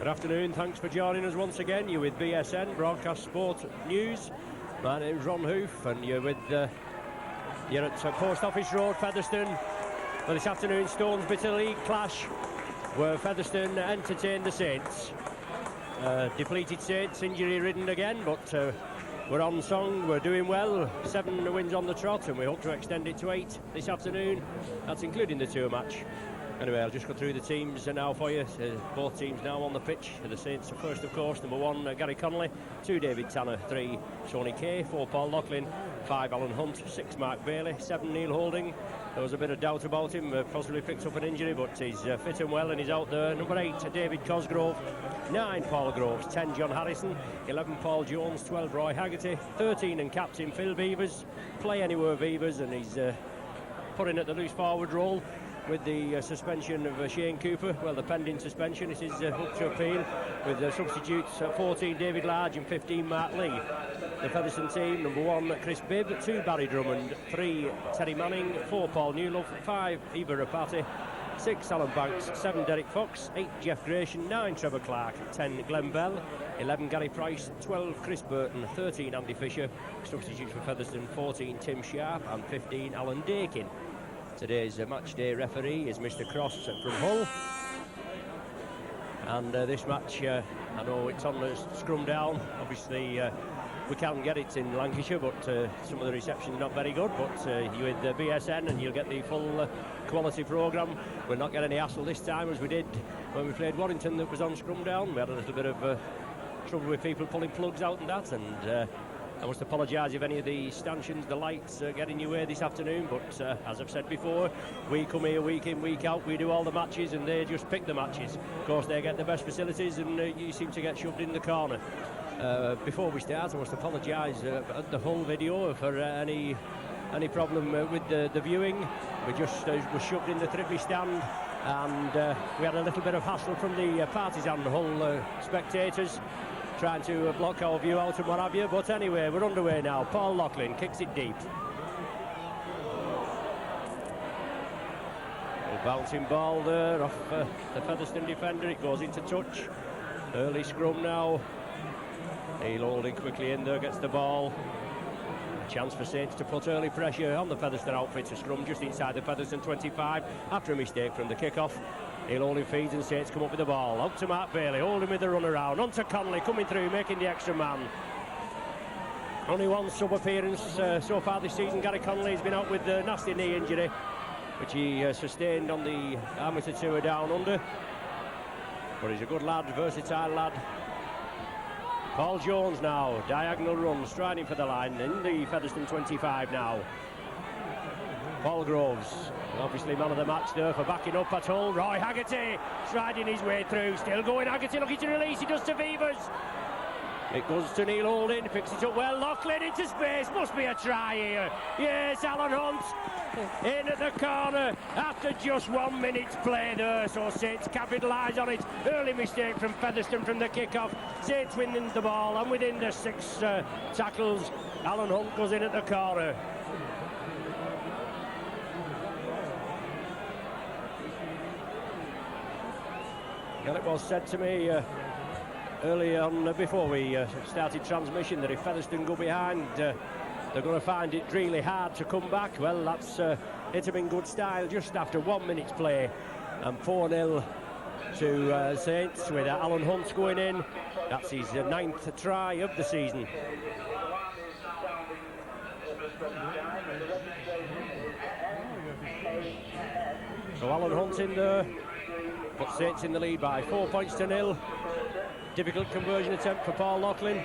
Good afternoon, thanks for joining us once again. You're with BSN, Broadcast Sport News. My name's Ron Hoof and you're at Post Office Road, Featherstone. For this afternoon's Stones Bitter League clash, where Featherstone entertained the Saints. Depleted Saints, injury-ridden again, but we're on song, we're doing well. 7 wins on the trot, and we hope to extend it to 8 this afternoon. That's including the tour match. Anyway, I'll just go through the teams now for you. Both teams now on the pitch. The Saints first, of course. Number 1, Gary Connolly. 2, David Tanner. 3, Tony Kay. 4, Paul Loughlin. 5, Alan Hunt. 6, Mark Bailey. 7, Neil Holding. There was a bit of doubt about him. Possibly picked up an injury, but he's fit and well and he's out there. Number 8, David Cosgrove. 9, Paul Groves. 10, John Harrison. 11, Paul Jones. 12, Roy Haggerty. 13, and captain Phil Beavers. Play anywhere Beavers, and he's put in at the loose forward role. With the suspension of Shane Cooper, well, the pending suspension, it is up to appeal, with substitutes 14 David Large and 15 Mark Lee. The Featherstone team, number 1 Chris Bibb, 2 Barry Drummond, 3 Terry Manning, 4 Paul Newlove, 5 Eva Rapati, 6 Alan Banks, 7 Derek Fox, 8 Jeff Gratian, 9 Trevor Clark, 10 Glenn Bell, 11 Gary Price, 12 Chris Burton, 13 Andy Fisher. Substitutes for Featherstone, 14 Tim Sharp and 15 Alan Dakin. Today's match day referee is Mr. Cross from Hull. And this match, I know it's on the scrum down. Obviously, we can't get it in Lancashire, but some of the reception's not very good. But you're with BSN and you'll get the full quality programme. We'll not get any hassle this time as we did when we played Warrington that was on scrum down. We had a little bit of trouble with people pulling plugs out and that. And I must apologise if any of the stanchions, the lights get in your way this afternoon, but as I've said before, we come here week in, week out, we do all the matches and they just pick the matches. Of course, they get the best facilities and you seem to get shoved in the corner. Before we start, I must apologise at the whole video for any problem with the viewing. We just were shoved in the Trippi stand and we had a little bit of hassle from the Partisan Hull spectators, trying to block our view out and what have you, but anyway, we're underway now. Paul Loughlin kicks it deep. A bouncing ball there off the Featherstone defender, it goes into touch. Early scrum now. Neil Holding quickly in there, gets the ball. A chance for Saints to put early pressure on the Featherstone outfit. A scrum just inside the Featherstone 25 after a mistake from the kick-off. Neil Holding feeds and Saints come up with the ball. Out to Mark Bailey, Holding with the run around. On to Connolly, coming through, making the extra man. Only one sub-appearance so far this season. Gary Connolly has been out with a nasty knee injury, which he sustained on the amateur tour down under. But he's a good lad, versatile lad. Paul Jones now, diagonal run, striding for the line in the Featherstone 25 now. Paul Groves, obviously man of the match there for backing up at Hull. Roy Haggerty striding his way through, still going. Haggerty looking to release, he does to Beavers. It goes to Neil Holding, picks it up well. Loughlin into space, must be a try here. Yes, Alan Hunt in at the corner after just 1 minute's play there, so Saints capitalise on it. Early mistake from Featherstone from the kick-off. Saints winning the ball, and within the 6 tackles, Alan Hunt goes in at the corner. Well, it was said to me early on before we started transmission that if Featherstone go behind, they're going to find it really hard to come back. Well, that's hit them in good style just after 1 minute's play, and 4-0 to Saints with Alan Hunt going in. That's his 9th try of the season. So Alan Hunt in there. But Saints in the lead by 4 points to 0. Difficult conversion attempt for Paul Loughlin.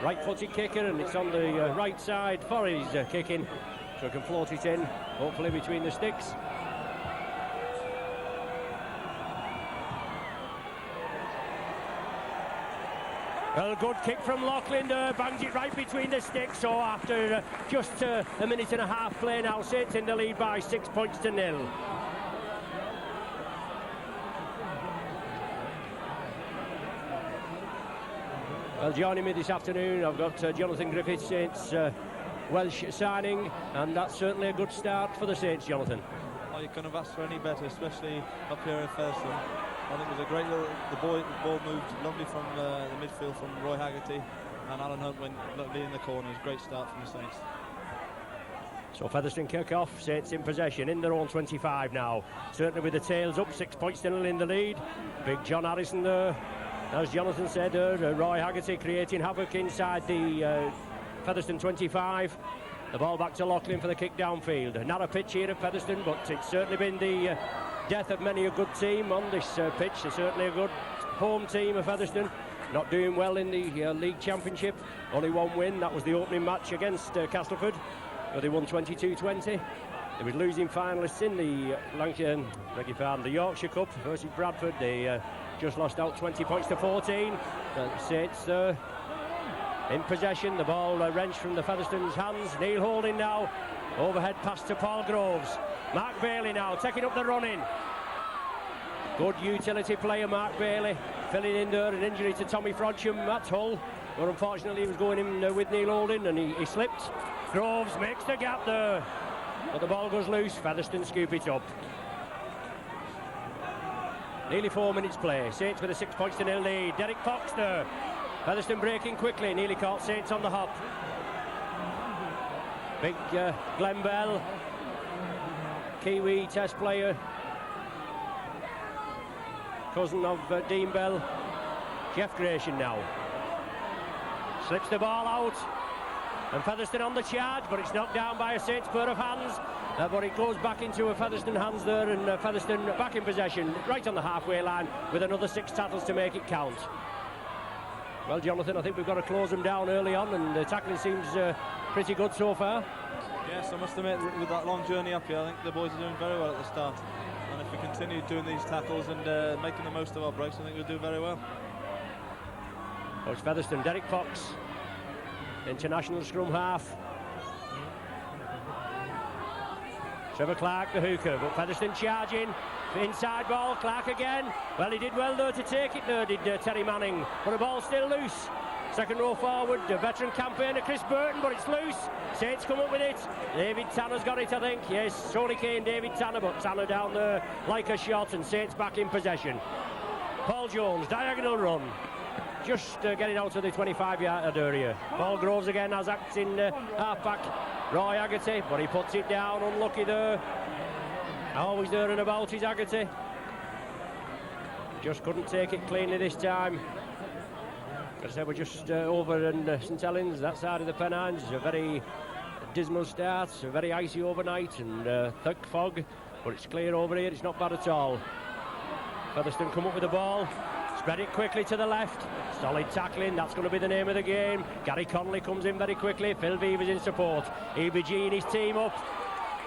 Right-footed kicker, and it's on the right side for his kicking, so he can float it in, hopefully between the sticks. Well, good kick from Loughlin there, bangs it right between the sticks. So after just a minute and a half play now, Saints in the lead by 6 points to 0. Well, joining me this afternoon, I've got Jonathan Griffith, Saints Welsh signing, and that's certainly a good start for the Saints, Jonathan. Oh, you couldn't have asked for any better, especially up here at Featherstone. I think it was a great little. The ball moved lovely from the midfield from Roy Haggerty, and Alan Hunt went lovely in the corners. Great start from the Saints. So Featherstone kick off, Saints in possession in their own 25 now. Certainly with the tails up, 6 points still in the lead. Big John Harrison there, as Jonathan said, Roy Haggerty creating havoc inside the Featherstone 25. The ball back to Loughlin for the kick downfield. A narrow pitch here at Featherstone, but it's certainly been the death of many a good team on this pitch. They're certainly a good home team of Featherstone. Not doing well in the League Championship. Only one win, that was the opening match against Castleford, where they won 22-20. They were losing finalists in the Yorkshire Cup versus Bradford. They just lost out 20 points to 14. Saints in possession. The ball wrenched from the Featherstone's hands. Neil Holding now. Overhead pass to Paul Groves. Mark Bailey now taking up the running. Good utility player, Mark Bailey. Filling in there, an injury to Tommy Frodsham at Hull. But unfortunately he was going in with Neil Holding and he slipped. Groves makes the gap there. But the ball goes loose. Featherstone scoop it up. Nearly 4 minutes play. Saints with a 6 points to nil lead. Derek Fox there. Featherstone breaking quickly. Nearly caught Saints on the hop. Big Glenn Bell. Kiwi test player. Cousin of Dean Bell. Jeff Gratian now. Slips the ball out. And Featherstone on the charge, but it's knocked down by a Saints pair of hands. But it goes back into a Featherstone hands there, and Featherstone back in possession, right on the halfway line, with another 6 tackles to make it count. Well, Jonathan, I think we've got to close them down early on, and the tackling seems pretty good so far. Yes, I must admit, with that long journey up here, I think the boys are doing very well at the start. And if we continue doing these tackles and making the most of our breaks, I think we'll do very well. Coach Featherstone, Derek Fox, international scrum half. Trevor Clark, the hooker, but Featherstone charging. Inside ball, Clark again. Well, he did well there to take it there, did Terry Manning. But the ball's still loose. Second row forward, the veteran campaigner Chris Burton, but it's loose. Saints come up with it. David Tanner's got it, I think. Yes, Tony Kane, David Tanner, but Tanner down there like a shot, and Saints back in possession. Paul Jones, diagonal run. Just getting out of the 25-yard area. Paul Groves again as acting half-back Roy Haggerty, but he puts it down, unlucky there. Always there and about is Haggerty. Just couldn't take it cleanly this time. As I said, we're just over in St Helens, that side of the Pennines. A very dismal start, a very icy overnight and thick fog, but it's clear over here, it's not bad at all. Featherstone come up with the ball. Spread it quickly to the left. Solid tackling, that's going to be the name of the game. Gary Connolly comes in very quickly. Phil Beavers in support. EBG and his team up.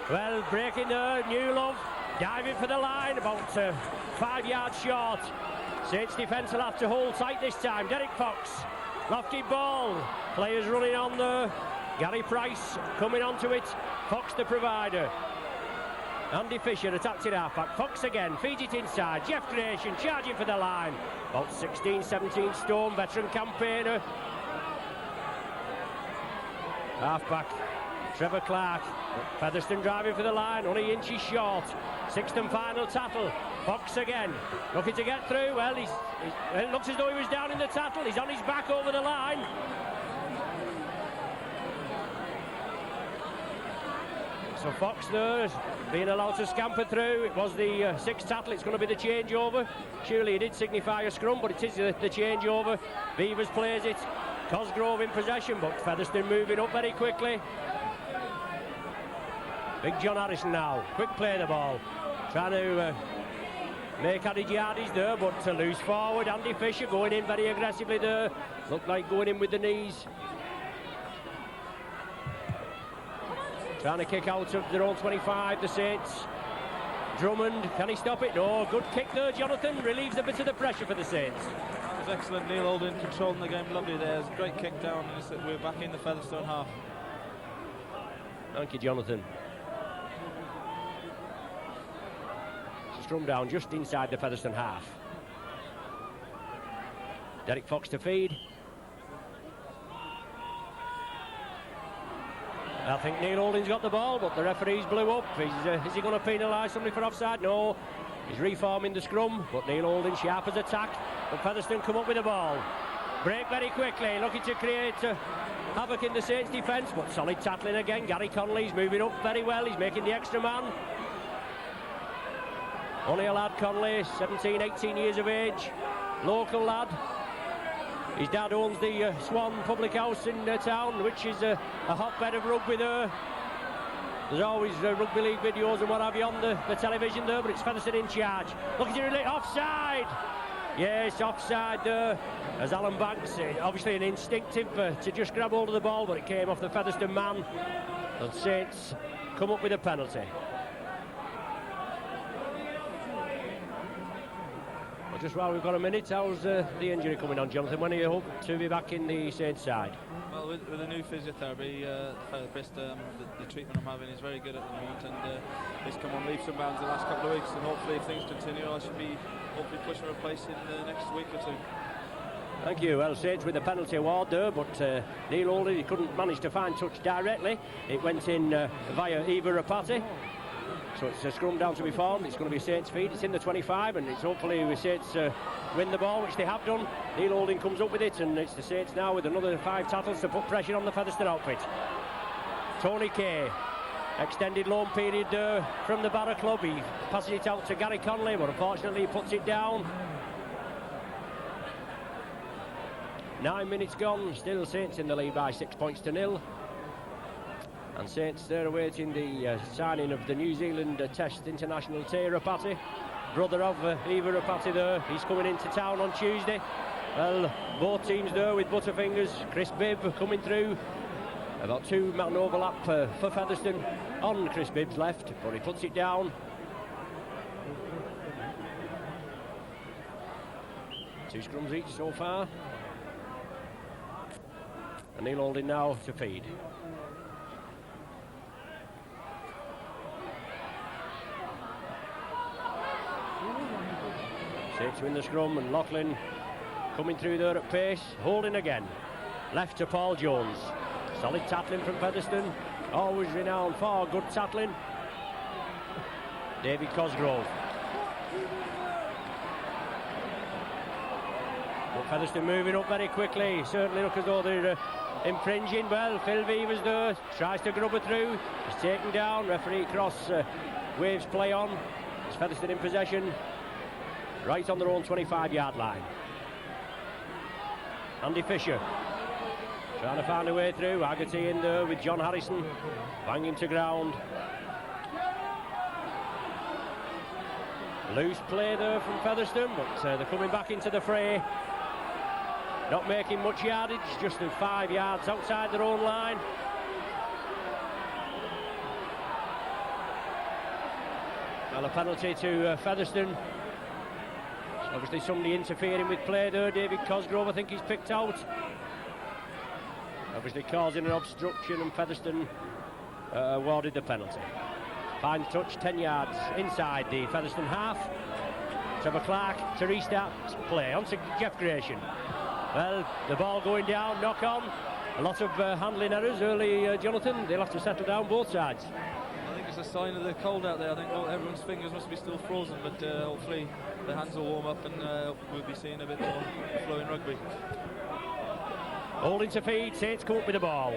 Well, breaking there, Newlove. Diving for the line, about 5 yards short. Saints defence will have to hold tight this time. Derek Fox. Lofty ball. Players running on there. Gary Price coming onto it. Fox the provider. Andy Fisher attacked it half-back. Fox again, feeds it inside. Jeff Gratian charging for the line. About 16, 17 stone, veteran campaigner. Half-back, Trevor Clark. Featherstone driving for the line, only inches short. 6th and final tackle. Fox again, looking to get through. Well, it looks as though he was down in the tackle. He's on his back over the line. So Fox there being allowed to scamper through. It was the 6th tackle. It's going to be the changeover. Surely it did signify a scrum, but it is the changeover. Beavers plays it. Cosgrove in possession, but Featherstone moving up very quickly. Big John Harrison now. Quick play the ball. Trying to make added yardies there, but to loose forward. Andy Fisher going in very aggressively there. Looked like going in with the knees. Trying to kick out of their own 25, the Saints. Drummond, can he stop it? No, good kick there, Jonathan. Relieves a bit of the pressure for the Saints. That was excellent. Neil Holding controlling the game lovely there. It's a great kick down, and we're back in the Featherstone half. Thank you, Jonathan. Strum down just inside the Featherstone half. Derek Fox to feed. I think Neil Holding's got the ball, but the referee's blew up. Is he going to penalise somebody for offside? No. He's reforming the scrum, but Neil Holding sharp as attack. But Featherstone come up with the ball. Break very quickly, looking to create havoc in the Saints defence, but solid tackling again. Gary Connolly's moving up very well. He's making the extra man. Only a lad, Connolly, 17, 18 years of age. Local lad. His dad owns the Swan Public House in town, which is a hotbed of rugby there. There's always rugby league videos and what have you on the television there, but it's Featherstone in charge. Look at it, offside! Yes, offside there. As Alan Banks, obviously an instinctive to just grab hold of the ball, but it came off the Featherstone man. And Saints come up with a penalty. Well, just while we've got a minute, how's the injury coming on, Jonathan? When are you hope to be back in the Saints side? Well, with the new physiotherapy, the treatment I'm having is very good at the moment, and he's come on leaps and bounds the last couple of weeks, and hopefully if things continue I should be hopefully pushing a place in the next week or two. Thank you. Well, Saints with the penalty award there, but Neil Holding, he couldn't manage to find touch directly. It went in via Eva Rapati. So it's a scrum down to be formed. It's going to be Saints' feet. It's in the 25, and it's hopefully with Saints win the ball, which they have done. Neil Holding comes up with it, and it's the Saints now with another 5 tackles to put pressure on the Featherstone outfit. Tony Kay, extended loan period from the Barra club. He passes it out to Gary Connolly, but unfortunately he puts it down. 9 minutes gone, still Saints in the lead by 6 points to 0. And Saints there awaiting the signing of the New Zealand Test international Tay Rapati, brother of Eva Rapati there. He's coming into town on Tuesday. Well, both teams there with Butterfingers. Chris Bibb coming through. About 2-man overlap for Featherstone on Chris Bibb's left, but he puts it down. 2 scrums each so far. And Neil Holding now to feed. Saints win the scrum, and Loughlin coming through there at pace. Holding again. Left to Paul Jones. Solid tackling from Featherstone. Always renowned for good tackling. David Cosgrove. But Featherstone moving up very quickly. Certainly look as though they're impinging. Well, Phil Beavers there. Tries to grub it through. He's taken down. Referee Cross waves play on. It's Featherstone in possession. Right on their own 25-yard line. Andy Fisher trying to find a way through. Haggerty in there with John Harrison. Banging to ground. Loose play there from Featherstone, but they're coming back into the fray. Not making much yardage, just 5 yards outside their own line. Well, a penalty to Featherstone. Obviously somebody interfering with play there. David Cosgrove, I think he's picked out. Obviously causing an obstruction, and Featherstone awarded the penalty. Fine touch, 10 yards inside the Featherstone half. Trevor Clark to restart play. On to Jeff Gratian. Well, the ball going down, knock on. A lot of handling errors early, Jonathan. They'll have to settle down both sides. I think it's a sign of the cold out there. I think everyone's fingers must be still frozen, but hopefully the hands will warm up, and we'll be seeing a bit more flowing rugby. Holding to feed, Saints come up with the ball.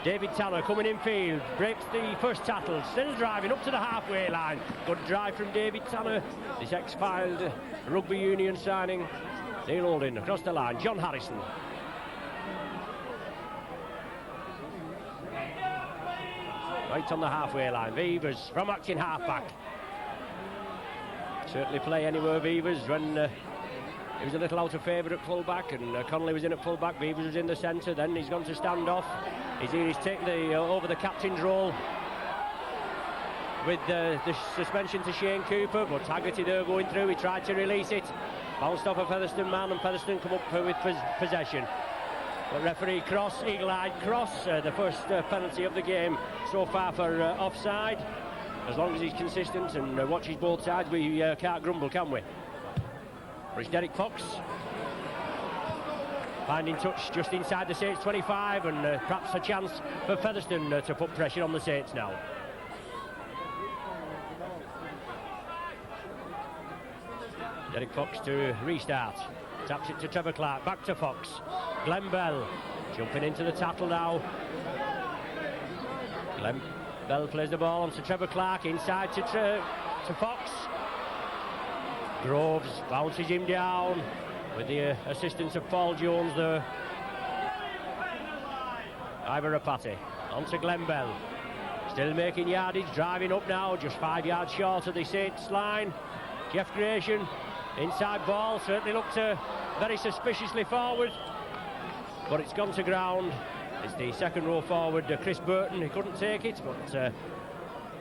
David Tanner coming in field, breaks the first tackle, still driving up to the halfway line. Good drive from David Tanner, this ex-filed rugby union signing. Neil Holding across the line, John Harrison. Right on the halfway line, Beavers from acting halfback. Certainly play anywhere, Beavers, when he was a little out of favour at full-back, and Connolly was in at full-back, Beavers was in the centre, then he's gone to stand off. He's taken over the captain's role with the suspension to Shane Cooper, but Haggerty there going through, he tried to release it. Bounced off a Featherstone man, and Featherstone come up with possession. But referee Cross, eagle-eyed Cross, the first penalty of the game so far for offside. As long as he's consistent and watches both sides, we can't grumble, can we? But it's Derek Fox finding touch just inside the Saints 25, and perhaps a chance for Featherstone to put pressure on the Saints now. Derek Fox to restart. Taps it to Trevor Clark, back to Fox. Glenn Bell jumping into the tackle now. Glenn Bell plays the ball on to Trevor Clark, inside to Fox. Groves bounces him down with the assistance of Paul Jones there. Ivor Rapati on to Glenn Bell. Still making yardage, driving up now, just 5 yards short of the Saints line. Jeff Gratian, inside ball, certainly looked very suspiciously forward, but it's gone to ground. It's the second row forward, Chris Burton. He couldn't take it, but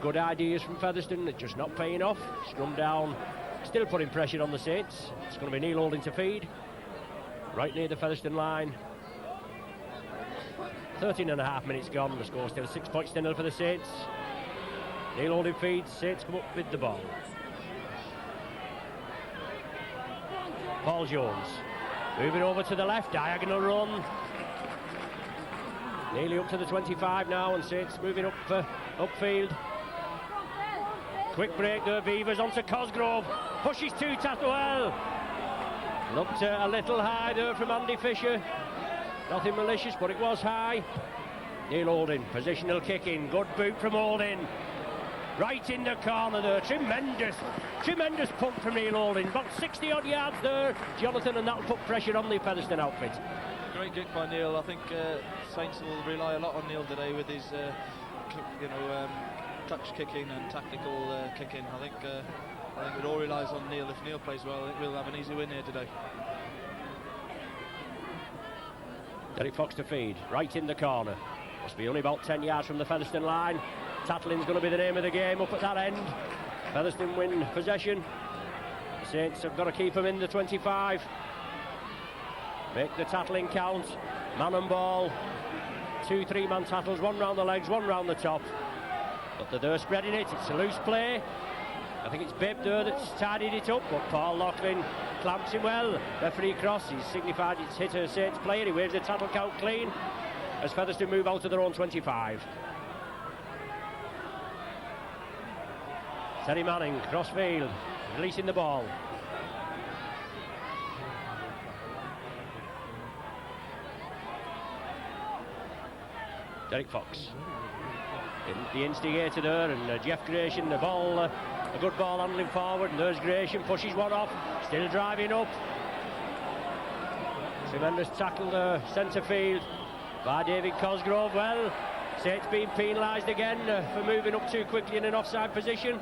good ideas from Featherstone, it's just not paying off. Scrum down, still putting pressure on the Saints. It's going to be Neil Holding to feed, right near the Featherstone line. 13.5 minutes gone, the score still 6 points to nil for the Saints. Neil Holding feeds, Saints come up with the ball. Paul Jones moving over to the left, diagonal run. Nearly up to the 25 now, and Saints moving up upfield. Quick break there, Beavers onto Cosgrove. Pushes two tackle well. Looked a little high there from Andy Fisher. Nothing malicious, but it was high. Neil Holding, positional kicking, good boot from Holding. Right in the corner there, tremendous pump from Neil Holding. About 60 odd yards there, Jonathan, and that'll put pressure on the Featherstone outfit. Great kick by Neil. I think Saints will rely a lot on Neil today with his touch kicking and tactical kicking. I think it all relies on Neil. If Neil plays well, I think we'll have an easy win here today. Derek Fox to feed, right in the corner. Must be only about 10 yards from the Featherstone line. Tattling's going to be the name of the game up at that end. Featherstone win possession. The Saints have got to keep them in the 25. Make the tattling count. Man and ball. 2 3-man tattles, one round the legs, one round the top. But they're spreading it. It's a loose play. I think it's Bibb there that's tidied it up, but Paul Loughlin clamps him well. Referee cross, he's signified it's hit a Saints player. He waves the tackle count clean as Featherstone move out to their own 25. Terry Manning, crossfield, releasing the ball. Derek Fox, the instigator there, and Jeff Gratian, the ball, a good ball handling forward, and there's Gratian, pushes one off, still driving up. Tremendous tackle there, centre field by David Cosgrove. Well, Saints being penalised again for moving up too quickly in an offside position.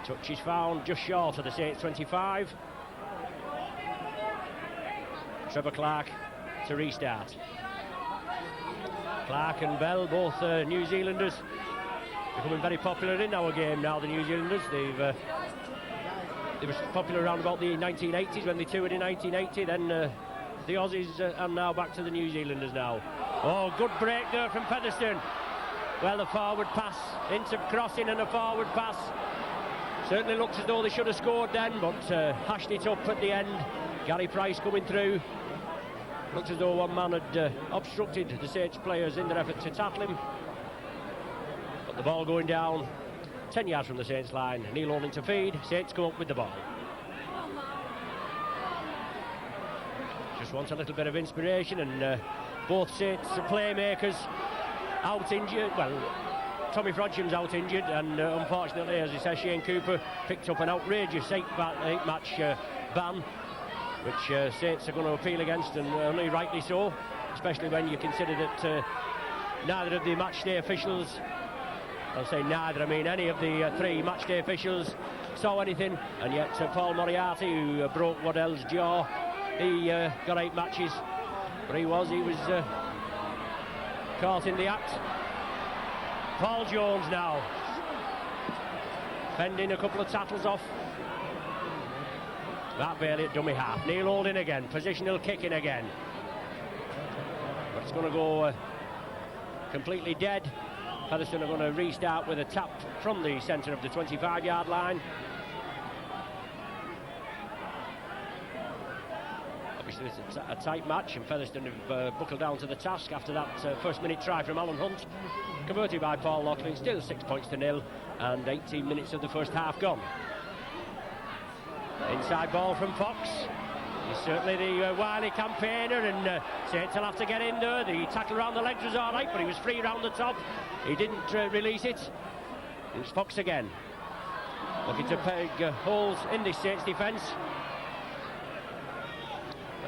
Touch is found just short of the Saints 25. Trevor Clark to restart. Clark and Bell, both New Zealanders, becoming very popular in our game now, the New Zealanders. They were popular around about the 1980s when they toured in 1980, then the Aussies are now back to the New Zealanders now. Oh, good break there from Featherstone. Well, the forward pass into crossing and a forward pass. Certainly looks as though they should have scored then, but hashed it up at the end. Gary Price coming through. Looks as though one man had obstructed the Saints players in their effort to tackle him. But the ball going down 10 yards from the Saints line. Neil Holding to feed. Saints come up with the ball. Just wants a little bit of inspiration, and both Saints playmakers out injured. Well, Tommy Frodshem's out injured, and unfortunately, as he says, Shane Cooper picked up an outrageous 8-match ban, which Saints are going to appeal against, and only rightly so, especially when you consider that neither of the matchday officials, I'll say neither, I mean any of the 3 matchday officials saw anything, and yet Paul Moriarty, who broke Waddell's jaw, he got 8 matches, but he was caught in the act. Paul Jones now, fending a couple of tackles off. That Bailey at dummy half. Neil Holding again, positional kicking again. But it's going to go completely dead. Featherstone are going to restart with a tap from the centre of the 25-yard line. obviously it's a tight match, and Featherstone have buckled down to the task after that first minute try from Alan Hunt, converted by Paul Loughlin. Still 6 points to nil, and 18 minutes of the first half gone. Inside ball from Fox. He's certainly the wily campaigner, and Saints will have to get in there. The tackle around the legs was all right, but he was free around the top. He didn't release it. It was Fox again, looking to peg holes in this Saints defence.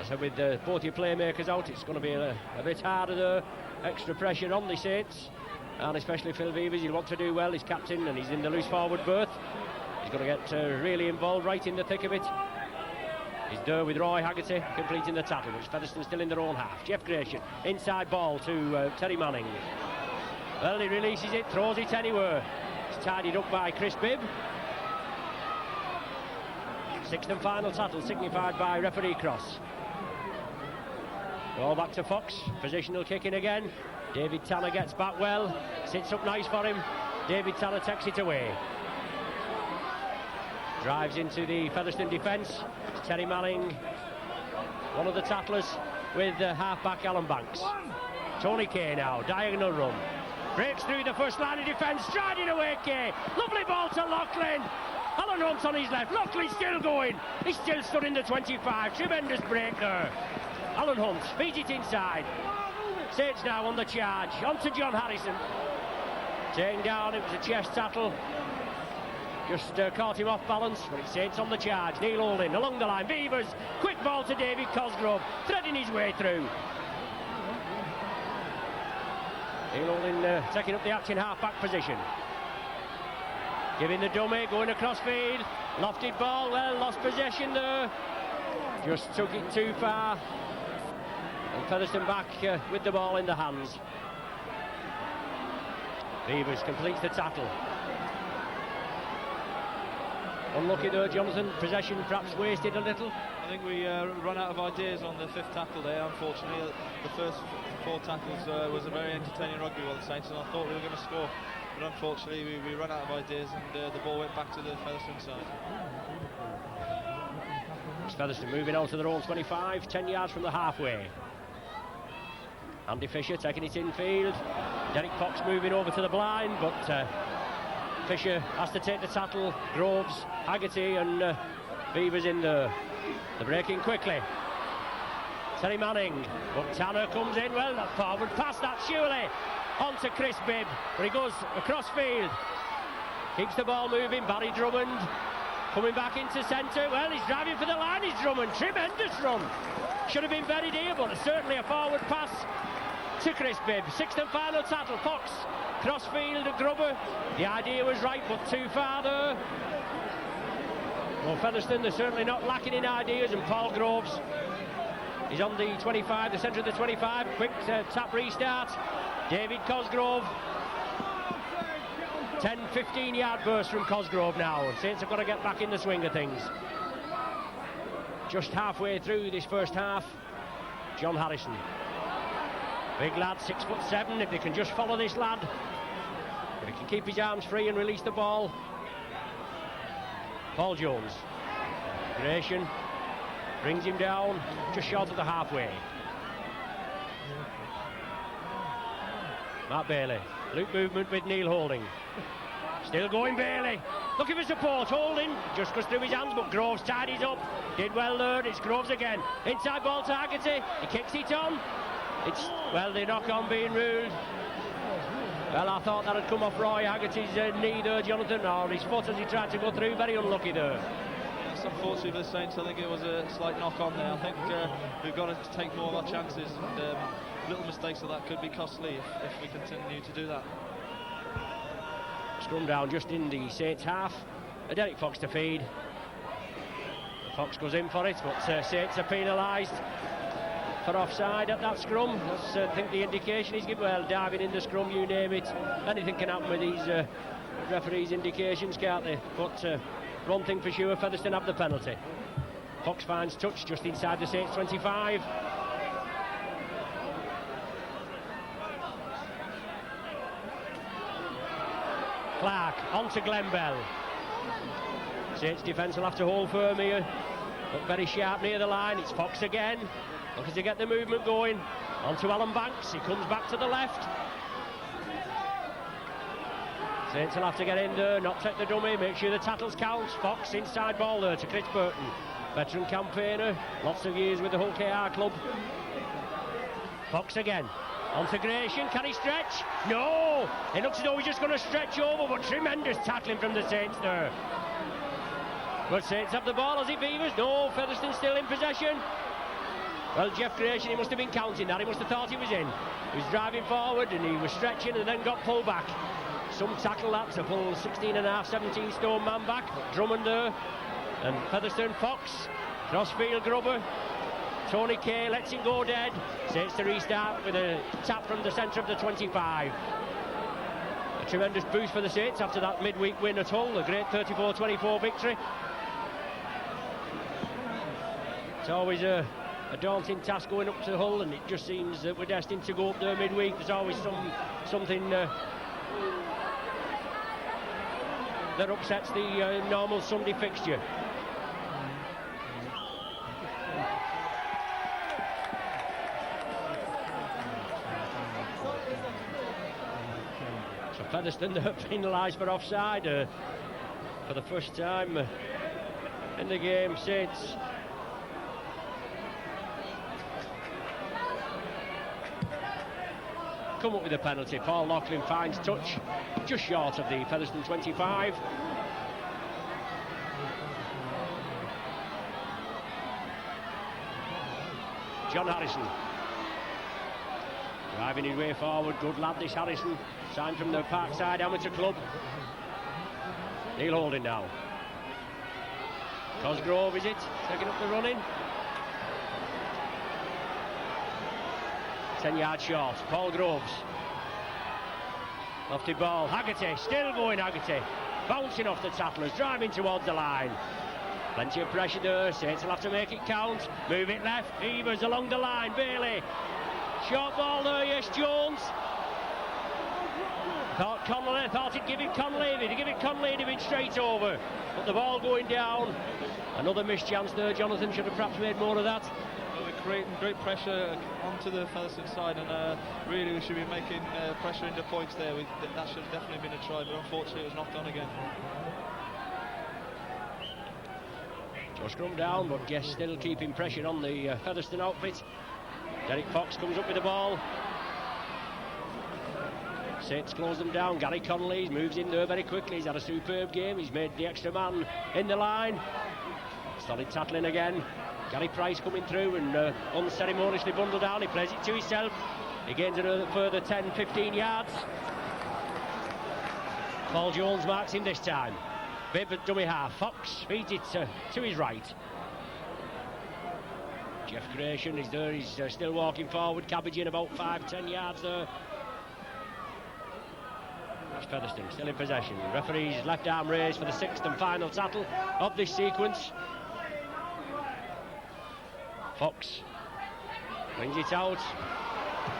So with both your playmakers out, it's going to be a bit harder there. Extra pressure on the Saints, and especially Phil Vevers. He'll want to do well. He's captain and he's in the loose forward berth. He's going to get really involved right in the thick of it. He's there with Roy Haggerty completing the tackle, which Featherstone still in their own half. Jeff Gratian, inside ball to Terry Manning. Well, he releases it, throws it anywhere. It's tidied up by Chris Bibb. Sixth and final tackle signified by referee Cross. Ball back to Fox, positional kicking again. David Tanner gets back well, sits up nice for him. David Tanner takes it away. Drives into the Featherstone defence. It's Terry Manning, one of the tattlers, with half-back Alan Banks. Tony Kay now, diagonal run. Breaks through the first line of defence, striding away Kay. Lovely ball to Loughlin. Alan Hunt on his left, Loughlin still going. He's still stood in the 25, tremendous break there. Alan Hunt feeds it inside. Saints now on the charge, on to John Harrison. Taken down, it was a chest tackle. Just caught him off balance, but it's Saints on the charge. Neil Holding along the line. Vevers, quick ball to David Cosgrove, threading his way through. Neil Holding taking up the acting half-back position. Giving the dummy, going across field. Lofted ball, well, lost possession there. Just took it too far. And Featherstone back with the ball in the hands. Vevers completes the tackle. Unlucky there, Jonathan. Possession perhaps wasted a little. I think we run out of ideas on the fifth tackle there. Unfortunately, the first four tackles was a very entertaining rugby by the Saints, and I thought we were going to score. But unfortunately, we ran out of ideas, and the ball went back to the Featherstone side. It's Featherstone moving on to their own 25, 10 yards from the halfway. Andy Fisher taking it infield. Derek Fox moving over to the blind, but Fisher has to take the tackle. Groves, Haggerty and Beavers in there. They're breaking quickly. Terry Manning, but Tanner comes in. Well, that forward pass, that surely on to Chris Bibb, but he goes across field. Keeps the ball moving. Barry Drummond coming back into centre. Well, he's driving for the line. He's Drummond. Tremendous run. Should have been buried here, but certainly a forward pass to Chris Bibb. Sixth and final tackle. Fox crossfield at Grubber. The idea was right, but too far there. Well, Featherstone, they're certainly not lacking in ideas, and Paul Groves, he's on the 25, the centre of the 25. Quick tap restart. David Cosgrove. 10-15 yard burst from Cosgrove now, and Saints have got to get back in the swing of things. Just halfway through this first half, John Harrison. Big lad, 6'7", if they can just follow this lad. If he can keep his arms free and release the ball. Paul Jones. Gratian brings him down, just short of the halfway. Matt Bailey, loop movement with Neil Holding. Still going Bailey, looking for support. Holding just goes through his hands, but Groves tidies up. Did well there. It's Groves again. Inside ball to Haggerty. He kicks it on. It's, well, the knock on being ruled. Well, I thought that had come off Roy Haggerty's knee there, Jonathan, or his foot as he tried to go through. Very unlucky there. Yes, unfortunately for the Saints, I think it was a slight knock on there. I think we've got to take more of our chances, and little mistakes of that could be costly if we continue to do that. Scrum down just in the Saints half. Derek Fox to feed. Fox goes in for it, but Saints are penalised for offside at that scrum. That's I think the indication he's given. Well, diving in the scrum, you name it. Anything can happen with these referees' indications, can't they? But one thing for sure, Featherstone have the penalty. Fox finds touch just inside the Saints 25. Clark on to Glenn Bell. Saints defence will have to hold firm here. Look very sharp near the line. It's Fox again. Looking to get the movement going. Onto Alan Banks. He comes back to the left. Saints will have to get in there, not take the dummy, make sure the tackles count. Fox inside ball there to Chris Burton. Veteran campaigner, lots of years with the Hull KR club. Fox again. Onto Gratian, can he stretch? No! It looks as though he's just going to stretch over, but tremendous tackling from the Saints there. But Saints have the ball as it Beavers. No, Featherstone still in possession. Well, Jeff Gratian, he must have been counting that. He must have thought he was in. He was driving forward and he was stretching and then got pulled back. Some tackle that to pull 16.5, 17 stone man back. Drummond there. And Featherstone Fox. Crossfield Grubber. Tony Kay lets it go dead. Saints to restart with a tap from the centre of the 25. A tremendous boost for the Saints after that midweek win at Hull. A great 34-24 victory. It's always a daunting task going up to Hull, and it just seems that we're destined to go up there midweek. There's always something that upsets the normal Sunday fixture. So Featherstone are penalised for offside for the first time in the game. Saints come up with a penalty. Paul Loughlin finds touch just short of the Featherstone 25. John Harrison driving his way forward. Good lad this Harrison, signed from the Parkside Amateur Club. Neil Holding now. Cosgrove is it, taking up the running. 10 yards short. Paul Groves. Lofted ball. Haggerty, still going Haggerty. Bouncing off the tacklers, driving towards the line. Plenty of pressure there. Saints will have to make it count. Move it left. Beavers along the line. Bailey. Short ball there, yes, Jones. Thought he'd give it Conley. If he'd give it Conley, he'd have been straight over. But the ball going down. Another missed chance there. Jonathan should have perhaps made more of that. Creating great pressure onto the Featherstone side, and really we should be making pressure into points there. That should have definitely been a try, but unfortunately it was knocked on again. Just come down, but Guest still keeping pressure on the Featherstone outfit. Derek Fox comes up with the ball. Saints close them down. Gary Connolly moves in there very quickly. He's had a superb game. He's made the extra man in the line. Solid tackling again. Gary Price coming through and unceremoniously bundled down. He plays it to himself. He gains a further 10-15 yards. Paul Jones marks him this time. Bibb at dummy half. Fox feeds it to his right. Jeff Gratian is there. He's still walking forward, cabbaging about 5-10 yards there. That's Featherstone still in possession. Referee's left arm raised for the sixth and final tackle of this sequence. Fox brings it out.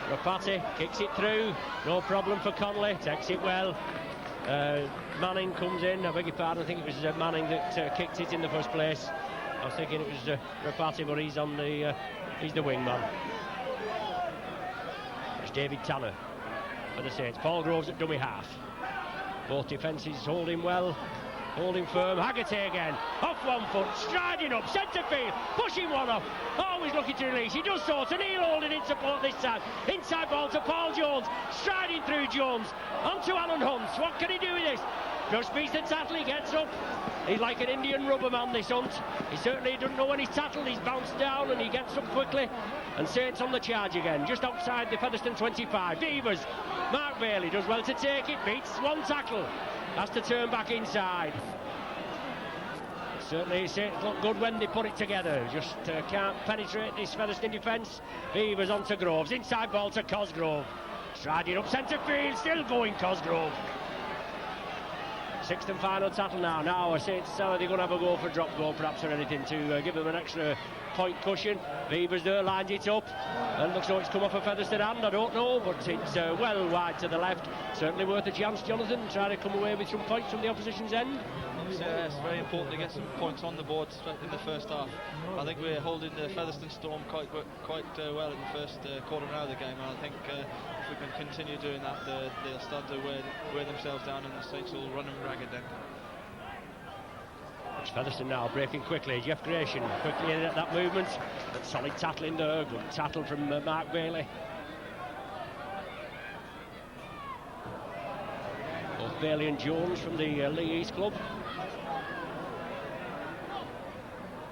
Rapati kicks it through. No problem for Conley. Takes it well. Manning comes in. I beg your pardon. I think it was Manning that kicked it in the first place. I was thinking it was Rapati, but he's on the he's the wingman. It's David Tanner for the Saints. Paul Groves at dummy half. Both defences holding well. Holding firm. Haggerty again. Off one foot. Striding up. Centre field. Pushing one off. Always looking to release. He does so to Neil Holding in support this time. Inside ball to Paul Jones. Striding through Jones. Onto Alan Hunt. What can he do with this? Just beats the tackle. He gets up. He's like an Indian rubber man, this Hunt. He certainly doesn't know when he's tackled. He's bounced down and he gets up quickly. And Saints on the charge again. Just outside the Featherstone 25. Beavers. Mark Bailey does well to take it. Beats one tackle. Has to turn back inside. Certainly Saints look good when they put it together. Just can't penetrate this Featherstone defence. Beavers onto Groves. Inside ball to Cosgrove. Striding up centre field. Still going Cosgrove. Sixth and final tattle now. Now, Saints, they're going to have a go for a drop goal, perhaps, or anything to give them an extra point cushion. Beavers there lines it up, and looks like it's come off a Featherstone hand. I don't know, but it's well wide to the left. Certainly worth a chance, Jonathan, trying to come away with some points from the opposition's end. It's very important to get some points on the board in the first half. I think we're holding the Featherstone Storm quite well in the first quarter now of the game, and I think if we can continue doing that, they'll start to wear themselves down, and the Saints will run them ragged then. It's Featherstone now breaking quickly. Jeff Gratian quickly in at that movement. But solid tackling there. Good tackle from Mark Bailey. Both Bailey and Jones from the Lee East club.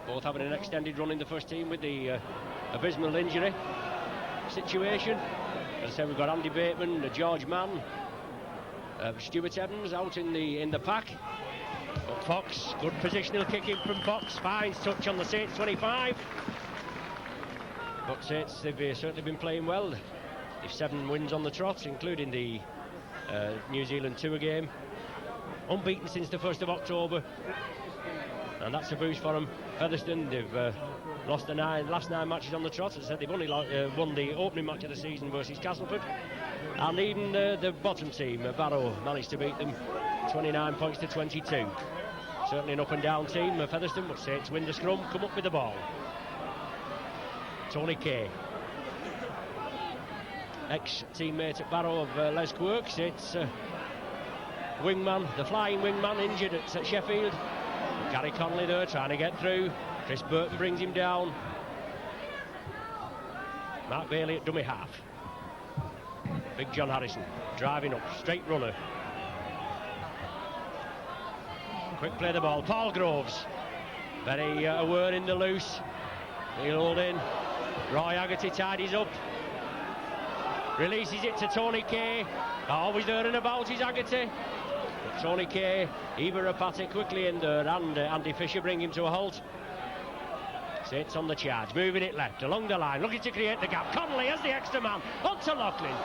Both having an extended run in the first team with the abysmal injury situation. As I said, we've got Andy Bateman, George Mann, Stuart Evans out in the pack. But Fox, good positional kicking from Fox, finds touch on the Saints 25. But Saints, they've certainly been playing well. They've 7 wins on the trot, including the New Zealand tour game. Unbeaten since the 1st of October. And that's a boost for them. Featherstone, they've lost the last 9 matches on the trot. As I said, they've only won the opening match of the season versus Castleford. And even the bottom team, Barrow, managed to beat them 29 points to 22. Certainly an up and down team, Featherstone, but Saints win the scrum, come up with the ball. Tony Kay, ex-teammate at Barrow of Les Quirk. Saints wingman, the flying wingman, injured at Sheffield. Gary Connolly there trying to get through. Chris Burton brings him down. Mark Bailey at dummy half. Big John Harrison driving up, straight runner. Quick play the ball. Paul Groves very aware in the loose. He'll hold in. Roy Haggerty tidies up. Releases it to Tony Kay. Always there and about is Haggerty. But Tony Kay, Eva Rapati quickly in there, and Andy Fisher bring him to a halt. Saints on the charge, moving it left along the line, looking to create the gap. Connolly has the extra man. On to Loughlin.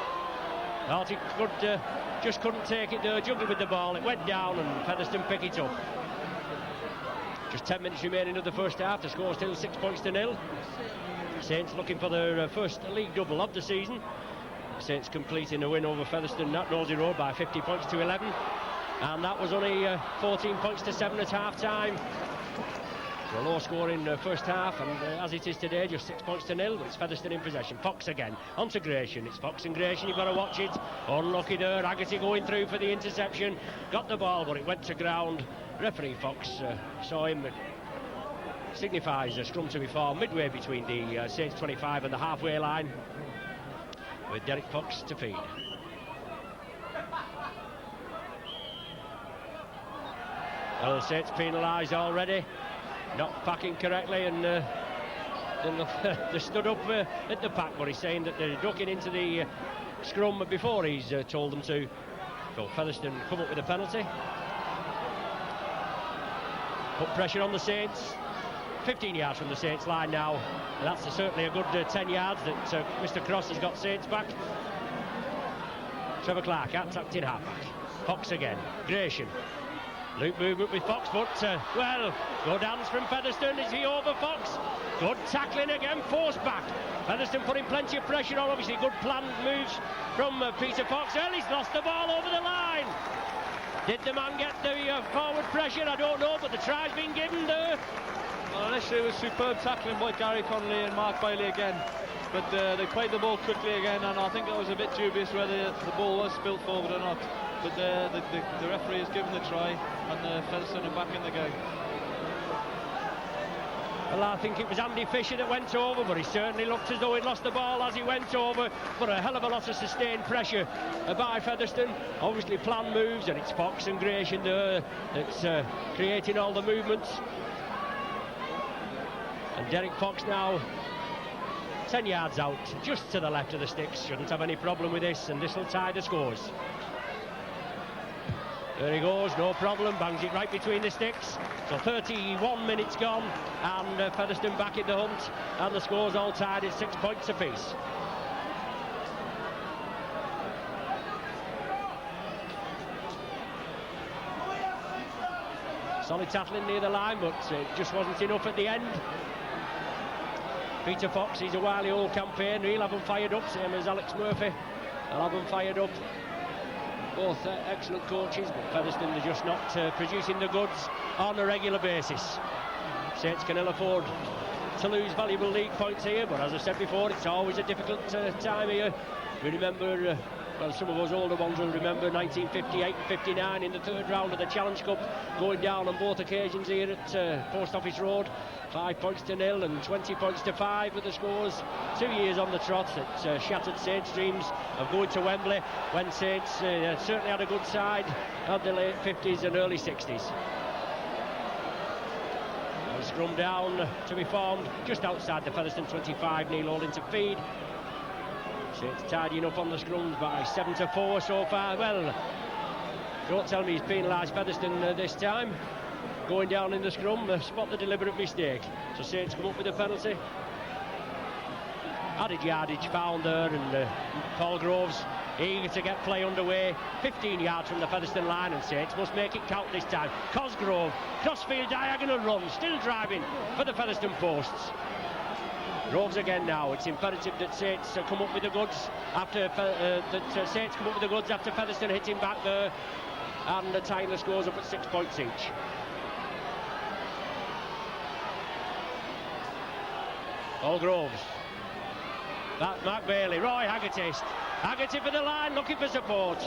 Thought he could, just couldn't take it there, juggled with the ball. It went down and Featherstone pick it up. Just 10 minutes remaining of the first half. The score still 6 points to 0. Saints looking for their first league double of the season. Saints completing a win over Featherstone at Nosey Road by 50 points to 11. And that was only 14 points to 7 at half time. So a low score in the first half, and as it is today, just 6 points to 0. It's Featherstone in possession. Fox again, onto Gratian. It's Fox and Gratian, you've got to watch it. Unlucky there, Haggerty going through for the interception. Got the ball, but it went to ground. Referee Fox saw him. Signifies a scrum to be formed midway between the Saints 25 and the halfway line, with Derek Fox to feed. Well, the Saints penalised already, not packing correctly, and they stood up at the pack, but he's saying that they're ducking into the scrum before he's told them to. So Featherstone come up with a penalty. Put pressure on the Saints. 15 yards from the Saints line now, and that's certainly a good 10 yards that Mr. Cross has got Saints back. Trevor Clark tucked in halfback. Fox again, Gratian. Loop movement with Fox, but well, good hands from Featherstone. Is he over Fox? Good tackling again, forced back. Featherstone putting plenty of pressure on, obviously good planned moves from Peter Fox. He's lost the ball over the line. Did the man get the forward pressure? I don't know, but the try's been given there. Well, initially it was superb tackling by Gary Connolly and Mark Bailey again, but they played the ball quickly again, and I think it was a bit dubious whether the ball was spilt forward or not. But the referee has given the try, and Featherstone are back in the game. Well, I think it was Andy Fisher that went over, but he certainly looked as though he'd lost the ball as he went over. But a hell of a lot of sustained pressure by Featherstone. Obviously planned moves, and it's Fox and Gratian there that's creating all the movements. And Derek Fox now 10 yards out, just to the left of the sticks. Shouldn't have any problem with this, and this will tie the scores. There he goes, no problem, bangs it right between the sticks. So 31 minutes gone, and Featherstone back in the hunt, and the score's all tied at 6 points apiece. Solid tackling near the line, but it just wasn't enough at the end. Peter Fox, he's a wily old campaigner. He'll have them fired up, same as Alex Murphy. They'll have them fired up. Both excellent coaches, but Featherstone are just not producing the goods on a regular basis. Saints can ill afford to lose valuable league points here, but as I said before, it's always a difficult time here. We remember, well, some of us older ones will remember 1958 and 59 in the third round of the Challenge Cup, going down on both occasions here at Post Office Road. 5 points to 0 and 20 points to 5 with the scores. 2 years on the trot that shattered Saints' dreams of going to Wembley, when Saints certainly had a good side of the late 50s and early 60s. Scrum down to be formed just outside the Featherstone 25. Neil Holding to feed. Saints tidying up on the scrums by 7-4 so far. Well, don't tell me he's penalised Featherstone this time. Going down in the scrum, spot the deliberate mistake. So Saints come up with a penalty. Added yardage found there, and Paul Groves eager to get play underway. 15 yards from the Featherstone line, and Saints must make it count this time. Cosgrove, crossfield diagonal run, still driving for the Featherstone posts. Groves again now. It's imperative that Saints come up with the goods after Saints come up with the goods after Featherstone hitting back there, and tying the scores up at 6 points each. Paul Groves. Mark Bailey, Roy Haggerty. Haggerty for the line, looking for support.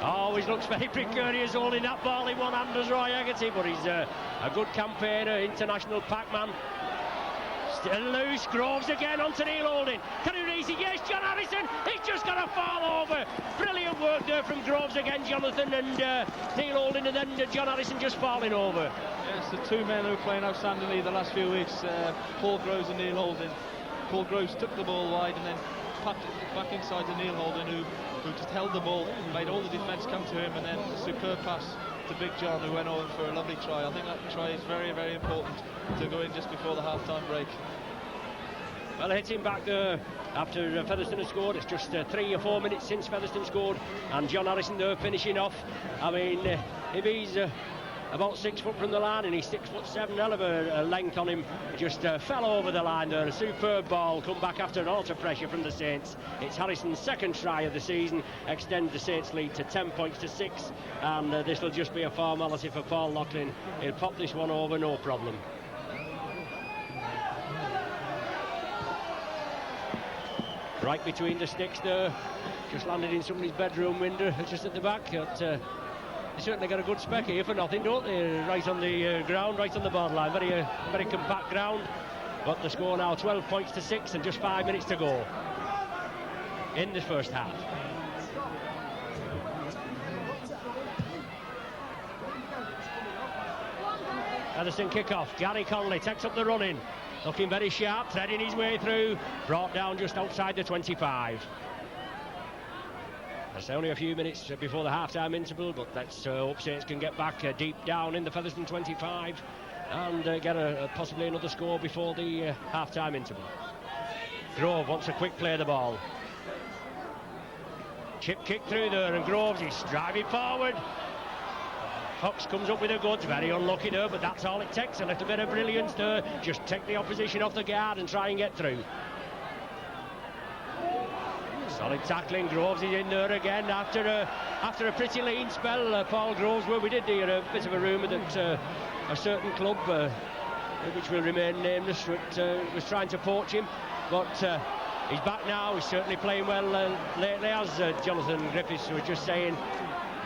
Always looks very precarious holding that ball in one hand as Roy Haggerty, but he's a good campaigner, international packman. Still loose, Groves again onto Neil Holding. Can he raise it? Yes, John Harrison, he's just got to fall over. Brilliant work there from Groves again, Jonathan, and Neil Holding, and then John Harrison just falling over. Yes, the two men who are playing outstandingly the last few weeks, Paul Groves and Neil Holding. Paul Groves took the ball wide and then packed it back inside to Neil Holding, who just held the ball, made all the defence come to him, and then a superb pass to Big John, who went over for a lovely try. I think that try is very, very important to go in just before the half-time break. Well, hitting back there after Featherstone has scored. It's just 3 or 4 minutes since Featherstone scored, and John Harrison there finishing off. I mean, if he's about 6 foot from the line and he's 6'7", hell of a length on him, just fell over the line there. A superb ball, come back after an altar pressure from the Saints. It's Harrison's second try of the season, extend the Saints lead to 10 points to 6, and this will just be a formality for Paul Loughlin. He'll pop this one over, no problem. Right between the sticks there, just landed in somebody's bedroom window just at the back. They certainly got a good spec here for nothing, don't they? Right on the ground, right on the borderline. Very compact ground. But the score now 12 points to 6 and just 5 minutes to go in the first half. Featherstone kick-off. Gary Conley takes up the running. Looking very sharp, threading his way through. Brought down just outside the 25. It's only a few minutes before the half-time interval, but let's hope Saints can get back deep down in the Featherstone 25 and get possibly another score before the half-time interval. Grove wants a quick play of the ball. Chip kick through there, and Groves is driving forward. Fox comes up with the goods, very unlucky there, but that's all it takes, a little bit of brilliance there. Just take the opposition off the guard and try and get through. Solid tackling. Groves is in there again after a pretty lean spell. Paul Groves, where we did hear a bit of a rumour that a certain club, which will remain nameless, was trying to poach him, but he's back now. He's certainly playing well lately, as Jonathan Griffiths was just saying.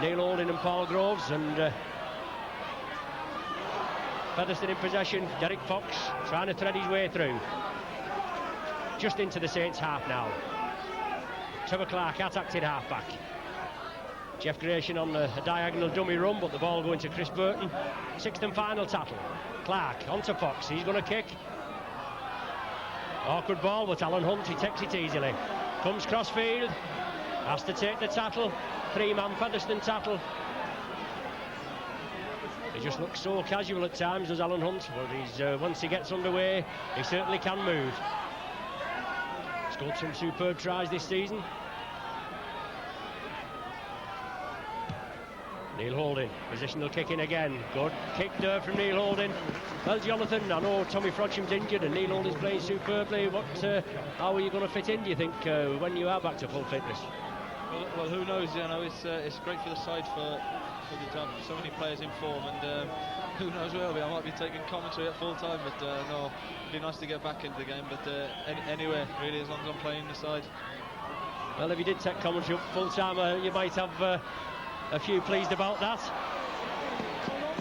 Neil Holding and Paul Groves, and Featherstone in possession. Derek Fox trying to thread his way through. Just into the Saints half now. Trevor Clark out-acted half-back. Jeff Gratian on a diagonal dummy run, but the ball going to Chris Burton. Sixth and final tackle. Clark onto Fox, he's going to kick. Awkward ball, but Alan Hunt, he takes it easily. Comes crossfield, has to take the tackle. 3-man Featherstone tackle. He just looks so casual at times, does Alan Hunt, but he's once he gets underway, he certainly can move. Scored some superb tries this season. Neil Holding, positional kicking again. Good kick there from Neil Holding. Well, Jonathan, I know Tommy Frodsham's injured and Neil Holding's playing superbly. How are you going to fit in, do you think, when you are back to full fitness? Well, who knows? You know, it's great for the side for to have so many players in form, and who knows where I'll be. I might be taking commentary at full time, but no, it'd be nice to get back into the game. But anywhere, really, as long as I'm playing the side. Well, if you did take commentary up full time, you might have a few pleased about that.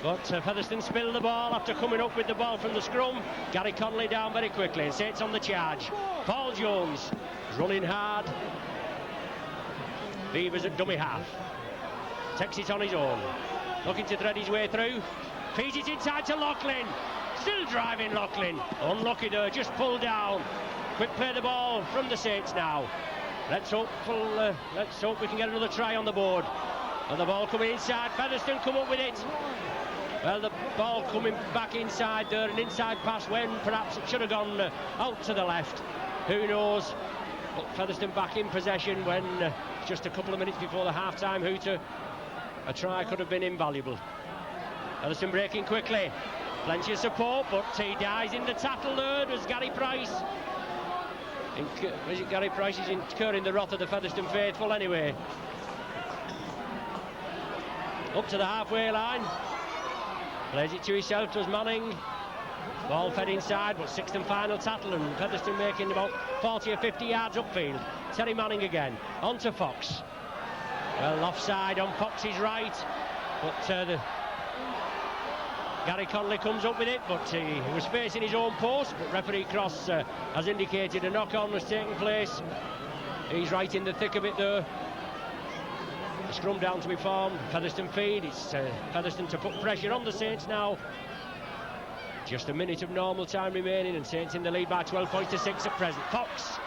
But Featherstone spilled the ball after coming up with the ball from the scrum. Gary Connolly down very quickly and Saints on the charge. Paul Jones is running hard. Beavers at dummy half. Takes it on his own. Looking to thread his way through. Feeds it inside to Loughlin. Still driving Loughlin. Unlucky there, just pulled down. Quick play the ball from the Saints now. Let's hope we can get another try on the board. And the ball coming inside. Featherstone come up with it. Well, the ball coming back inside there, an inside pass when perhaps it should have gone out to the left. Who knows? But Featherstone back in possession when just a couple of minutes before the half-time hooter. A try could have been invaluable. Featherstone breaking quickly. Plenty of support, but he dies in the tackle there. There's Gary Price. Gary Price is incurring the wrath of the Featherstone faithful anyway. Up to the halfway line. Plays it to himself, does Manning. Ball fed inside, but sixth and final tackle, and Featherstone making about 40 or 50 yards upfield. Terry Manning again, on to Fox. Well, offside on Fox's right, but Gary Connolly comes up with it, but he was facing his own post, but referee Cross has indicated a knock-on was taking place. He's right in the thick of it there. The scrum down to be formed. Featherstone feed. It's Featherstone to put pressure on the Saints now. Just a minute of normal time remaining, and Saints in the lead by 12 points to 6 at present. Fox.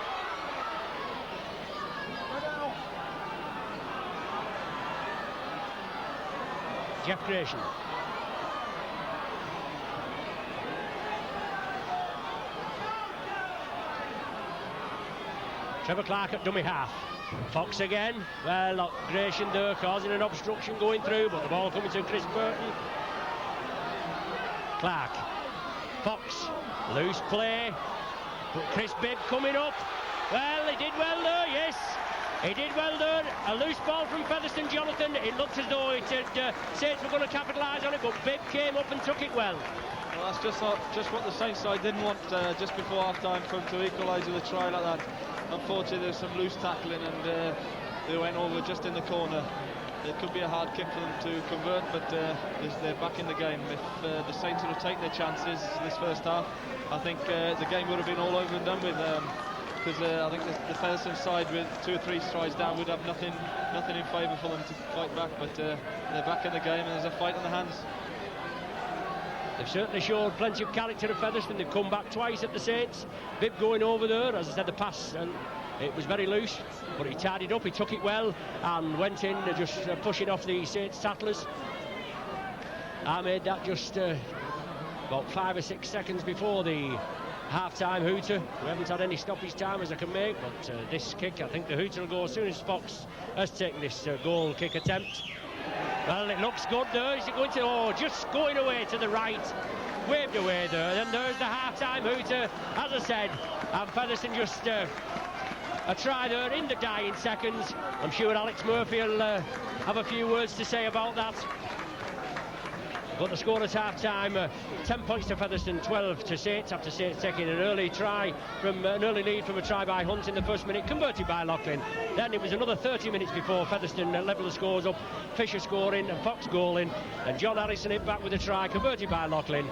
Jeff Gratian. Trevor Clark at dummy half. Fox again. Well, Gratian there causing an obstruction going through, but the ball coming to Chris Burton. Clark. Fox. Loose play. But Chris Bibb coming up. Well, he did well there, yes. He did well there. A loose ball from Featherstone, Jonathan. It looked as though Saints were going to capitalise on it, but Bibb came up and took it well. Well, that's just what the Saints side didn't want just before half-time to equalise with a try like that. Unfortunately, there's some loose tackling, and they went over just in the corner. It could be a hard kick for them to convert, but they're back in the game. If the Saints would have taken their chances this first half, I think the game would have been all over and done with. Because I think the Featherstone side with 2 or 3 strides down would have nothing in favour for them to fight back. But they're back in the game, and there's a fight on the hands. They've certainly showed plenty of character at Featherstone. They've come back twice at the Saints. Bibb going over there, as I said, the pass, and it was very loose, but he tied it up, he took it well, and went in just pushing off the Saints tacklers. I made that just about 5 or 6 seconds before the half-time hooter. We haven't had any stoppage time as I can make, but this kick, I think the hooter will go as soon as Fox has taken this goal kick attempt. Well, it looks good there. Is it going to... Oh, just going away to the right. Waved away there. Then there's the half-time hooter, as I said. And Featherstone just a try there in the dying seconds. I'm sure Alex Murphy will have a few words to say about that. But the score at half-time, 10 points to Featherstone, 12 to Saints, after Saints taking an early lead from a try by Hunt in the first minute, converted by Loughlin. Then it was another 30 minutes before Featherstone level the scores up. Fisher scoring and Fox goaling, and John Harrison hit back with a try, converted by Loughlin.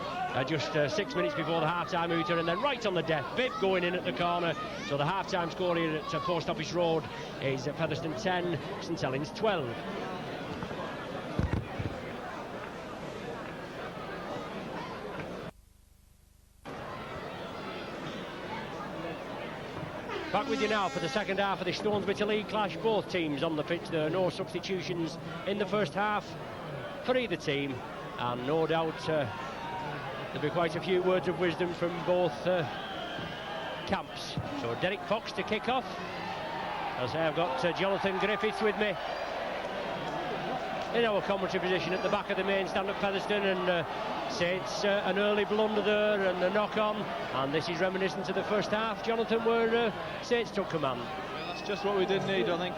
Just 6 minutes before the half-time hooter, and then right on the death, Bibb going in at the corner. So the half-time score here at Post Office Road is Featherstone 10, St Helens 12. Back with you now for the second half of the Stonesbridge League clash. Both teams on the pitch. There are no substitutions in the first half for either team, and no doubt there'll be quite a few words of wisdom from both camps. So Derek Fox to kick off. As I say, I've got Jonathan Griffiths with me in our commentary position at the back of the main stand at Featherstone, and Saints an early blunder there and a knock on, and this is reminiscent of the first half, Jonathan, where Saints took command. Well, that's just what we did need. I think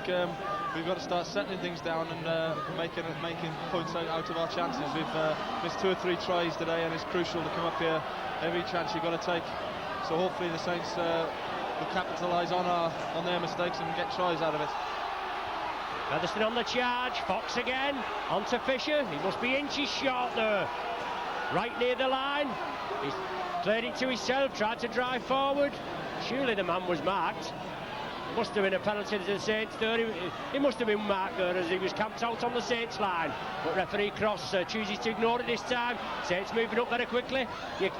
we've got to start settling things down and making points out of our chances. We've missed 2 or 3 tries today, and it's crucial to come up here every chance you've got to take. So hopefully the Saints will capitalise on their mistakes and get tries out of it. Featherstone on the charge, Fox again, onto Fisher. He must be inches short there, right near the line. He's played it to himself, tried to drive forward. Surely the man was marked. Must have been a penalty to the Saints there. He must have been marked there as he was camped out on the Saints line. But referee Cross chooses to ignore it this time. Saints moving up very quickly. You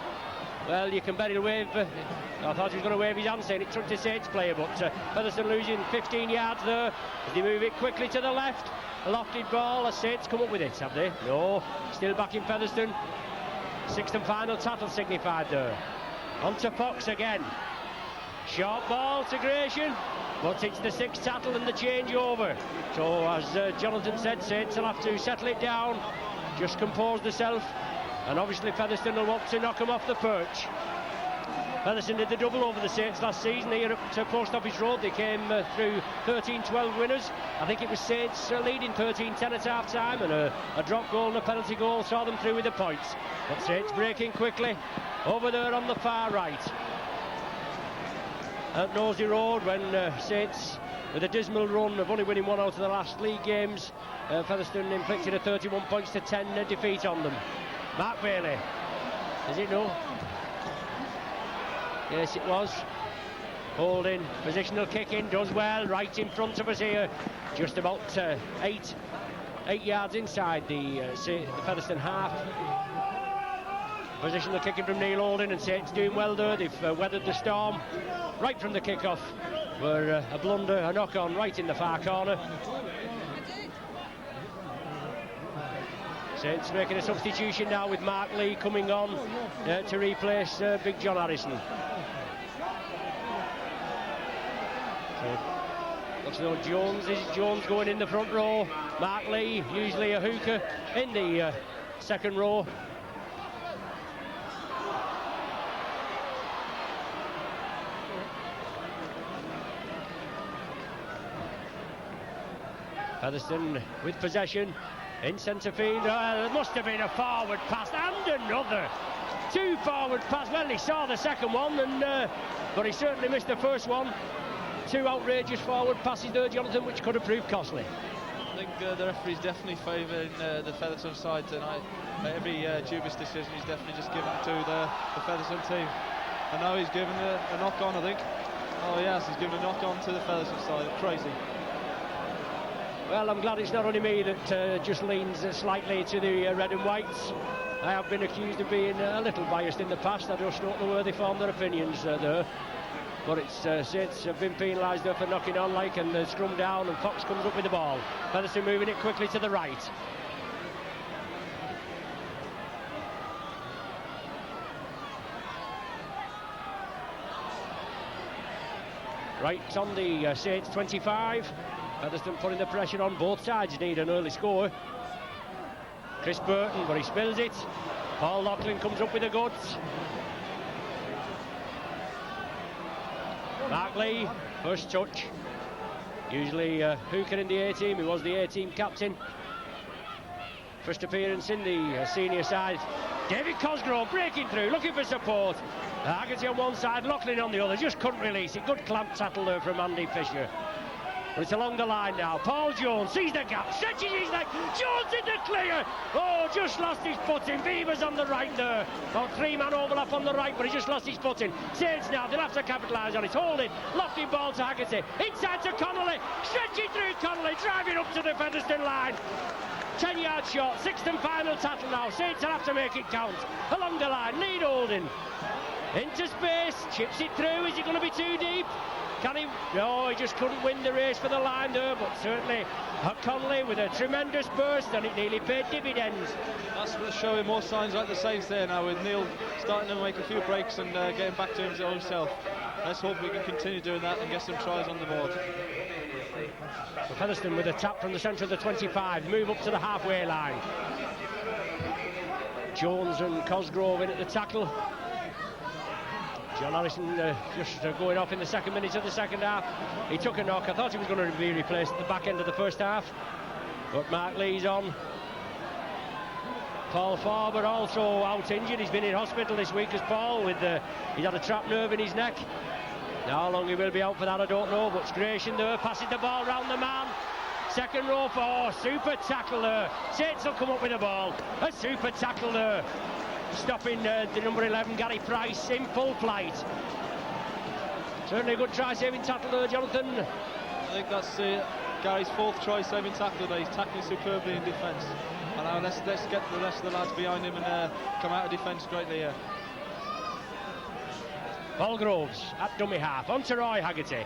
can bet he'll wave. I thought he was going to wave his hand saying it took the Saints player, but Featherstone losing 15 yards there as they move it quickly to the left. A lofted ball. The Saints come up with it, have they? No. Still back in Featherstone. 6th and final tackle signified there. On to Fox again. Short ball to Gratian, but it's the 6th tackle and the changeover. So as Jonathan said, Saints will have to settle it down, just compose themselves, and obviously Featherstone will want to knock them off the perch. Featherstone did the double over the Saints last season here at Post Office Road. They came through 13-12 winners. I think it was Saints leading 13-10 at half time, and a drop goal and a penalty goal saw them through with the points. But Saints breaking quickly over there on the far right. At Nosey Road, when Saints, with a dismal run of only winning 1 out of the last league games, Featherstone inflicted a 31 points to 10 defeat on them. Mark Bailey, is it no? Yes, it was. Holding, positional kick in, does well, right in front of us here, just about 8 yards inside the Featherstone half. Positional kicking from Neil Holding, and Saints doing well there. They've weathered the storm right from the kick-off, where a blunder, a knock-on right in the far corner. Saints making a substitution now with Mark Lee coming on to replace Big John Harrison. Looks like Jones. This is Jones going in the front row. Mark Lee, usually a hooker, in the second row. Featherstone with possession in centre field. There must have been a forward pass and another. 2 forward pass. Well, he saw the second one, but he certainly missed the first one. 2 outrageous forward passes there, Jonathan, which could have proved costly. I think the referee's definitely favouring the Featherstone side tonight. Every dubious decision he's definitely just given to the Featherstone team. And now he's given a knock-on, I think. Oh yes, he's given a knock-on to the Featherstone side. Crazy. Well, I'm glad it's not only me that just leans slightly to the red and whites. I have been accused of being a little biased in the past. I just don't know where they form their opinions there. But it's Saints have been penalised there for knocking on and the scrum down, and Fox comes up with the ball. Featherstone moving it quickly to the right. Right on the Saints 25. Featherstone putting the pressure on. Both sides need an early score. Chris Burton, but he spills it. Paul Loughlin comes up with the goods. Mark Lee, first touch. Usually hooker in the A-team. He was the A-team captain. First appearance in the senior side. David Cosgrove breaking through, looking for support. Haggerty on one side, Loughlin on the other. Just couldn't release it. Good clamp tackle there from Andy Fisher. But it's along the line now. Paul Jones sees the gap, stretches his leg. Jones in the clear. Oh, just lost his footing. Beavers on the right there. About 3-man overlap on the right, but he just lost his footing. Saints now, they'll have to capitalise on it. Holding, lofting ball to Haggerty. Inside to Connolly. Stretching through Connolly, driving up to the Featherstone line. 10 yards short, 6th and final tackle now. Saints will have to make it count. Along the line, lead Holding. Into space, chips it through. Is it going to be too deep? Can he? No, he just couldn't win the race for the line there, but certainly Connolly with a tremendous burst, and it nearly paid dividends. That's showing more signs like the Saints there now, with Neil starting to make a few breaks and getting back to himself. Let's hope we can continue doing that and get some tries on the board. So Featherstone with a tap from the centre of the 25, move up to the halfway line. Jones and Cosgrove in at the tackle. John Harrison just going off in the second minute of the second half. He took a knock. I thought he was going to be replaced at the back end of the first half, but Mark Lee's on. Paul Farber also out injured. He's been in hospital this week as Paul with he's had a trapped nerve in his neck. How long he will be out for that I don't know, but Gratian there passing the ball round the man. Second row for super tackle there. Saints will come up with the ball. A super tackle there, stopping the number 11 Gary Price in full flight. Certainly a good try saving tackle there, Jonathan. I think that's Gary's fourth try saving tackle today. He's tackling superbly in defence. And now let's get the rest of the lads behind him and come out of defence greatly here. Paul Groves at dummy half, on to Roy Haggerty.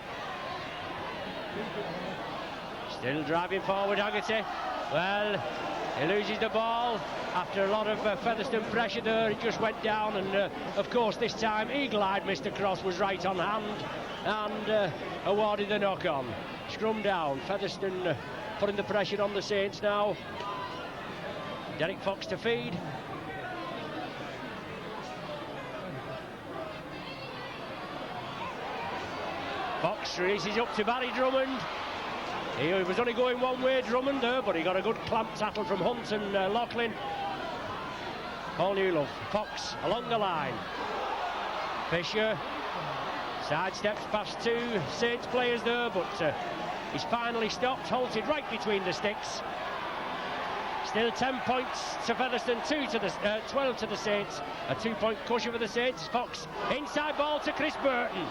Still driving forward Haggerty. Well, he loses the ball after a lot of Featherstone pressure there. It just went down, and of course this time eagle-eyed Mr. Cross was right on hand and awarded the knock-on. Scrum down, Featherstone putting the pressure on the Saints now. Derek Fox to feed. Fox releases up to Barry Drummond. He was only going one way, Drummond there, but he got a good clamp tackle from Hunt and Loughlin. Paul Newlove, Fox along the line. Fisher sidesteps past two Saints players there, but he's finally stopped, halted right between the sticks. Still 10 points to Featherstone, 12 to the Saints. A 2-point cushion for the Saints. Fox, inside ball to Chris Burton.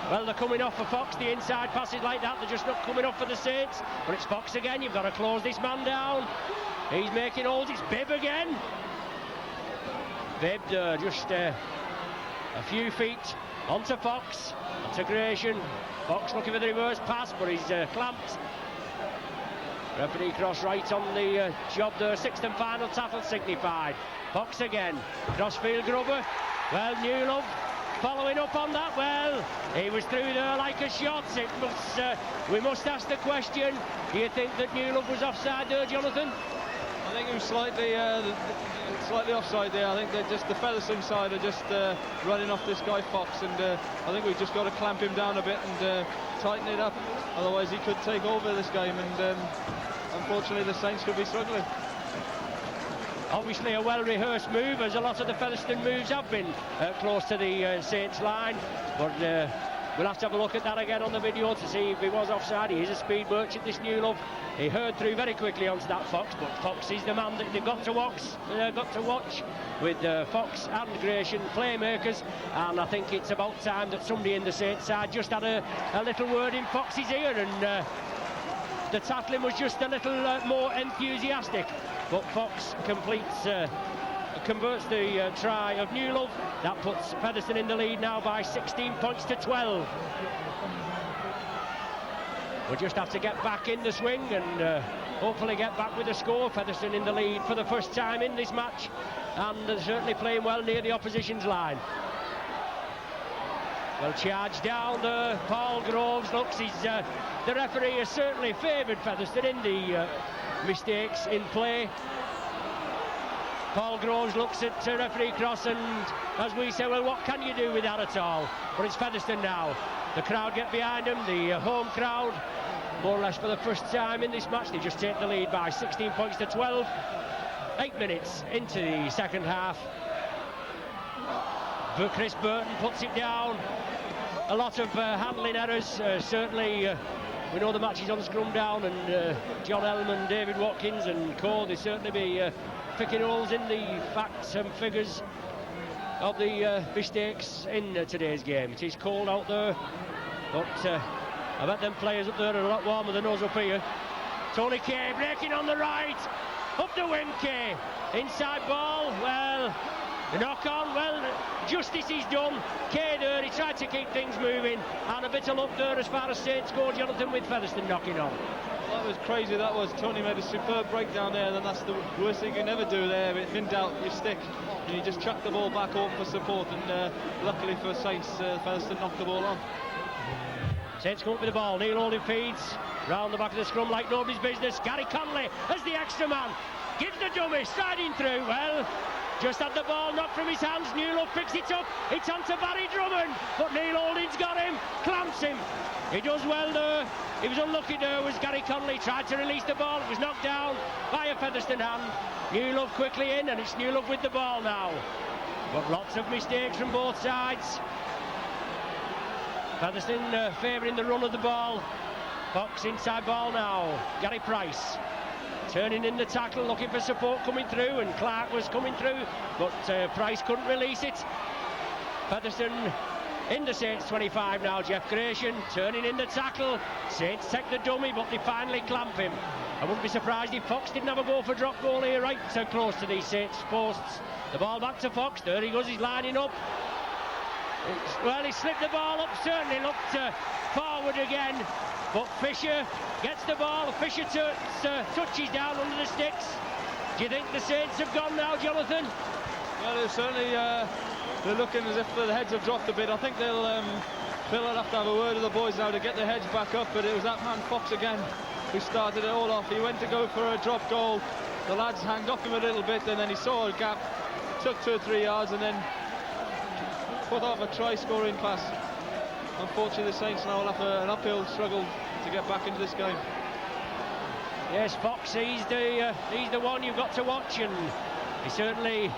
Well, they're coming off for Fox, the inside passes like that, they're just not coming off for the Saints. But it's Fox again, you've got to close this man down. He's making holes, it's Bibb again. Bibb just a few feet onto Fox, onto Gratian. Fox looking for the reverse pass, but he's clamped. Referee Cross right on the job there, sixth and final tackle signified. Fox again, crossfield grubber. Well, Newlove following up on that. Well, he was through there like a shot. We must ask the question, do you think that Newlove was offside there, Jonathan? I think he was slightly offside there. I think that just the Featherstone side are just running off this guy Fox, and I think we've just got to clamp him down a bit and tighten it up. Otherwise he could take over this game, and unfortunately the Saints could be struggling. Obviously a well-rehearsed move, as a lot of the Featherstone moves have been close to the Saints line, but we'll have to have a look at that again on the video to see if he was offside. He is a speed merchant, this Newlove. He hurled through very quickly onto that Fox, but Fox is the man that they've got to watch with Fox and Gratian, playmakers, and I think it's about time that somebody in the Saints side just had a little word in Fox's ear, and the tackling was just a little more enthusiastic. But Fox converts the try of Newlove. That puts Featherstone in the lead now by 16 points to 12. We'll just have to get back in the swing and hopefully get back with a score. Featherstone in the lead for the first time in this match, and they're certainly playing well near the opposition's line. Well, charged down there, Paul Groves looks, the referee has certainly favoured Featherstone in the mistakes in play. Paul Groves looks at referee Cross, and as we say, well, what can you do with that at all? But it's Featherstone now. The crowd get behind them, the home crowd, more or less for the first time in this match. They just take the lead by 16 points to 12. 8 minutes into the second half. But Chris Burton puts it down. A lot of handling errors, certainly. We know the match is on scrum down, and John Elman, David Watkins and co, they certainly be picking holes in the facts and figures of the mistakes in today's game. It is cold out there, but I bet them players up there are a lot warmer than us up here. Tony Kay breaking on the right, up the wing Kay, inside ball, well, the knock on, well, justice is done. Kay there, he tried to keep things moving, and a bit of luck there as far as Saints go, Jonathan, with Featherstone knocking on. That was crazy, that was. Tony made a superb breakdown there, and that's the worst thing you can ever do there. In doubt, you stick, and you just chuck the ball back over for support, and luckily for Saints, Featherstone knocked the ball on. Saints come up with the ball. Neil Holding feeds round the back of the scrum like nobody's business. Gary Conley as the extra man gives the dummy, striding through. Well, just had the ball knocked from his hands. Newlove picks it up. It's on to Barry Drummond, but Neil Holding's got him, clamps him. He does well there. He was unlucky there was Gary Conley. Tried to release the ball. It was knocked down by a Featherstone hand. Newlove quickly in, and it's Newlove with the ball now. But lots of mistakes from both sides. Featherstone favouring the run of the ball. Fox inside ball now. Gary Price turning in the tackle, looking for support coming through, and Clark was coming through, but Price couldn't release it. Featherstone in the Saints 25 now. Jeff Gratian turning in the tackle. Saints take the dummy, but they finally clamp him. I wouldn't be surprised if Fox didn't have a go for drop goal here, right so close to these Saints posts. The ball back to Fox. There he goes, he's lining up. Well, he slipped the ball up, certainly looked forward again, but Fisher gets the ball. Fisher touches down under the sticks. Do you think the Saints have gone now, Jonathan? Well, they're certainly they're looking as if the heads have dropped a bit. I think Phil will have to have a word with the boys now to get their heads back up, but it was that man Fox again who started it all off. He went to go for a drop goal. The lads hanged off him a little bit, and then he saw a gap, took 2 or 3 yards, and then put off a try-scoring pass. Unfortunately, the Saints now will have an uphill struggle to get back into this game. Yes, Fox, he's the one you've got to watch, and he certainly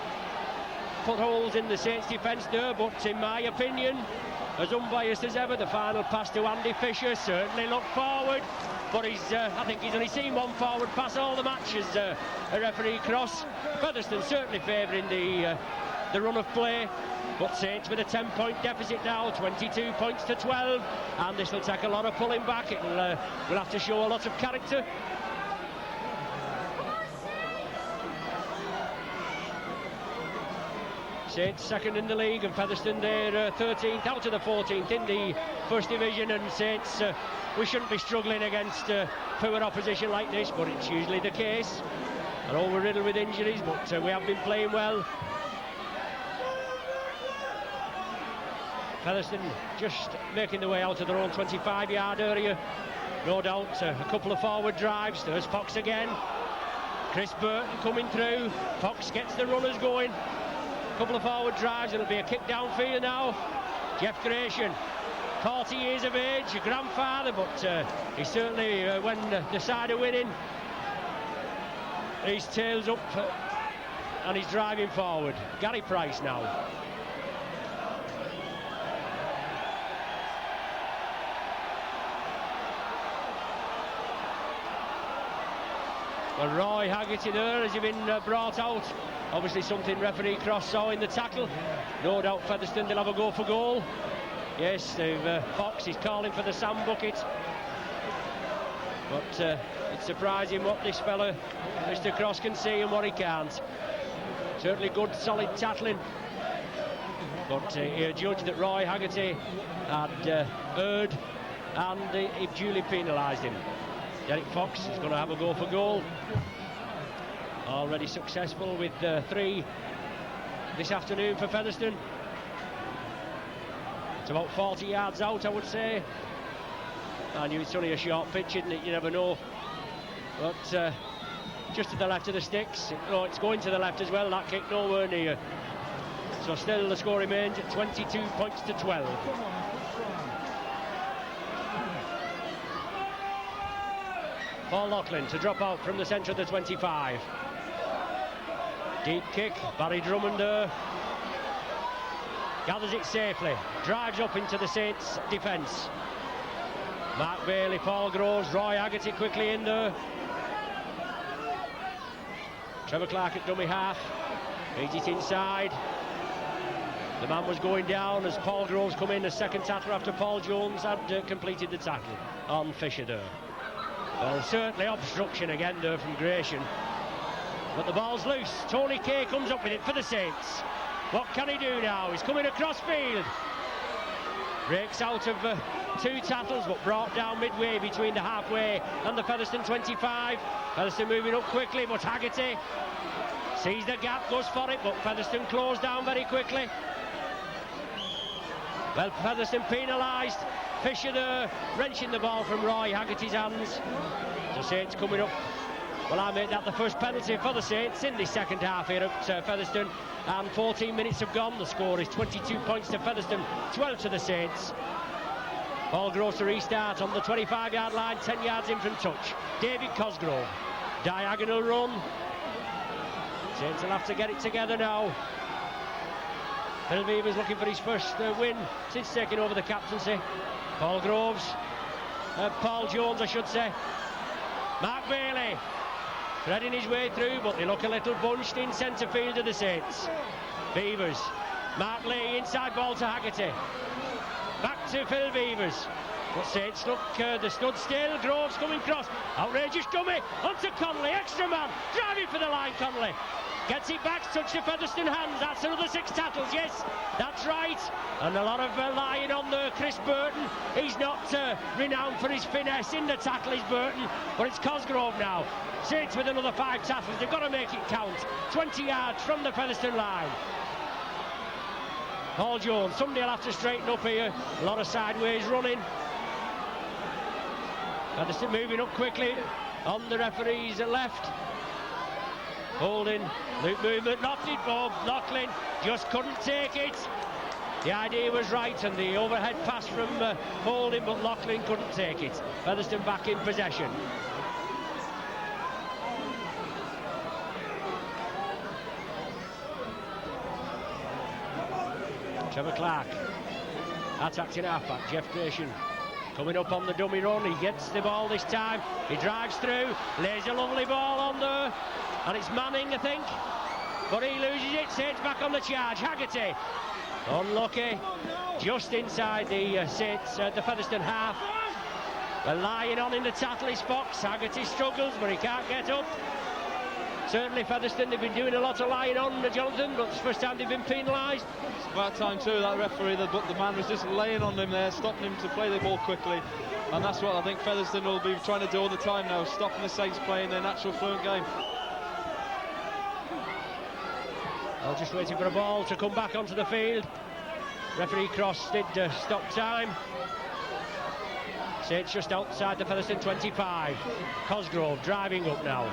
put holes in the Saints defence there, but in my opinion, as unbiased as ever, the final pass to Andy Fisher certainly looked forward, but I think he's only seen one forward pass all the match as a referee cross. Featherstone certainly favouring the run of play, but Saints with a 10-point deficit now, 22 points to 12, and this will take a lot of pulling back. It will have to show a lot of character. Saints second in the league, and Featherstone they're 13th out of the 14th in the first division, and Saints we shouldn't be struggling against poor opposition like this, but it's usually the case. I know we're riddled with injuries, but we have been playing well. Featherstone just making their way out of their own 25-yard area. No doubt a couple of forward drives. There's Fox again. Chris Burton coming through. Fox gets the runners going. A couple of forward drives. It'll be a kick downfield now. Jeff Gratian, 40 years of age, a grandfather, but he certainly, when the side are winning, his tail's up and he's driving forward. Gary Price now. Well, Roy Haggerty there has he been brought out. Obviously something referee Cross saw in the tackle. No doubt Featherstone they'll have a go for goal. Yes, Fox is calling for the sand bucket. But it's surprising what this fella, Mr. Cross, can see and what he can't. Certainly good, solid tackling. But he judged that Roy Haggerty had erred, and he duly penalised him. Derek Fox is going to have a go for goal. Already successful with 3 this afternoon for Featherstone. It's about 40 yards out, I would say. I knew it's only a short pitch, isn't it? You never know. But just to the left of the sticks. Oh, it's going to the left as well, that kick nowhere near. So still the score remains at 22 points to 12. Paul Loughlin to drop out from the centre of the 25. Deep kick, Barry Drummond there. Gathers it safely, drives up into the Saints defence. Mark Bailey, Paul Groves, Roy Haggerty quickly in there. Trevor Clark at dummy half, feeds it inside. The man was going down as Paul Groves come in, the second tackler after Paul Jones had completed the tackle on Fisher there. Well, certainly obstruction again there from Gratian. But the ball's loose. Tony Kay comes up with it for the Saints. What can he do now? He's coming across field. Breaks out of 2 tackles, but brought down midway between the halfway and the Featherstone 25. Featherstone moving up quickly, but Haggerty sees the gap, goes for it, but Featherstone closed down very quickly. Well, Featherstone penalised. Fisher there, wrenching the ball from Roy Haggerty's hands. So Saints coming up. Well, I made that the first penalty for the Saints in the second half here at Featherstone. And 14 minutes have gone. The score is 22 points to Featherstone, 12 to the Saints. Ball grows to restart on the 25-yard line, 10 yards in from touch. David Cosgrove, diagonal run. Saints will have to get it together now. Phil Beaver's looking for his first win since taking over the captaincy. Paul Jones, I should say. Mark Bailey threading his way through, but they look a little bunched in centre field of the Saints. Beavers, Mark Lee, inside ball to Haggerty. Back to Phil Beavers. But Saints look, they stood still. Groves coming cross. Outrageous dummy onto Connolly. Extra man driving for the line. Connolly gets it back, touch the Featherstone hands. That's another 6 tackles. Yes, that's right. And a lot of lying on there. Chris Burton, he's not renowned for his finesse in the tackle, is Burton, but it's Cosgrove now. Saints with another 5 tackles. They've got to make it count. 20 yards from the Featherstone line. Paul Jones, somebody will have to straighten up here. A lot of sideways running. Featherstone moving up quickly on the referee's left. Holding, loop movement, knocked it Bob. Knocklin just couldn't take it. The idea was right, and the overhead pass from Holding, but Lachlan couldn't take it. Featherstone back in possession. Trevor Clark, attacking halfback, Jeff Gratian. Coming up on the dummy run, he gets the ball this time. He drives through, lays a lovely ball on there. And it's Manning, I think. But he loses it, Saints back on the charge. Haggerty, unlucky. Just inside the Saints, the Featherstone half. They're lying on in the tackle is Fox. Haggerty struggles, but he can't get up. Certainly Featherstone, they've been doing a lot of lying on Jonathan, but it's the first time they've been penalised. It's about time too, that referee, the man was just laying on him there, stopping him to play the ball quickly. And that's what I think Featherstone will be trying to do all the time now, stopping the Saints playing their natural fluent game. Well, just waiting for a ball to come back onto the field. Referee Cross did stop time. Saints just outside the Featherstone 25. Cosgrove driving up now.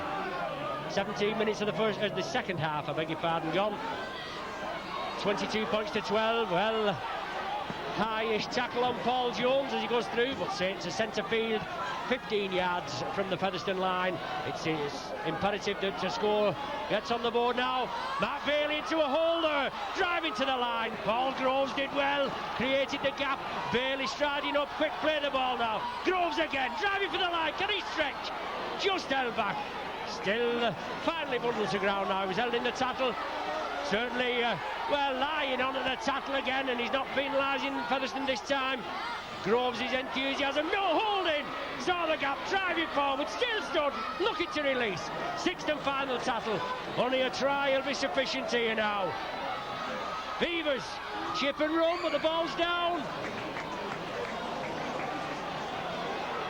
17 minutes of the second half, I beg your pardon, gone. 22 points to 12. Well, high-ish tackle on Paul Jones as he goes through, but Saints are centre field, 15 yards from the Featherstone line. It's imperative to score. Gets on the board now. Mark Bailey into a holder, driving to the line. Paul Groves did well, created the gap. Bailey striding up, quick play the ball now. Groves again, driving for the line. Can he stretch? Just held back. Still finally bundled to ground now. He was held in the tackle. Certainly, well, lying on at the tackle again, and he's not penalising Featherstone this time. Groves' enthusiasm, no holding. Saw the gap, driving forward, still stood, looking to release. Sixth and final tackle. Only a try will be sufficient here now. Beavers, chip and run, but the ball's down.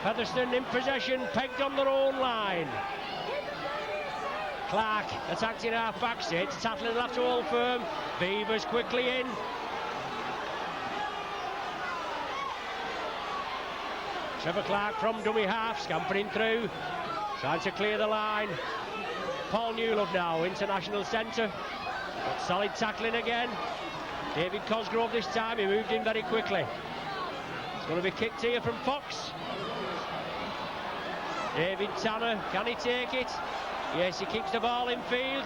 Featherstone in possession, pegged on their own line. Clark attacked in half-back, Saints tackling will have to hold firm. Beavers quickly in. Trevor Clark from dummy half, scampering through, trying to clear the line. Paul Newlove now, international centre. But solid tackling again. David Cosgrove this time, he moved in very quickly. It's going to be kicked here from Fox. David Tanner, can he take it? Yes, he kicks the ball in field.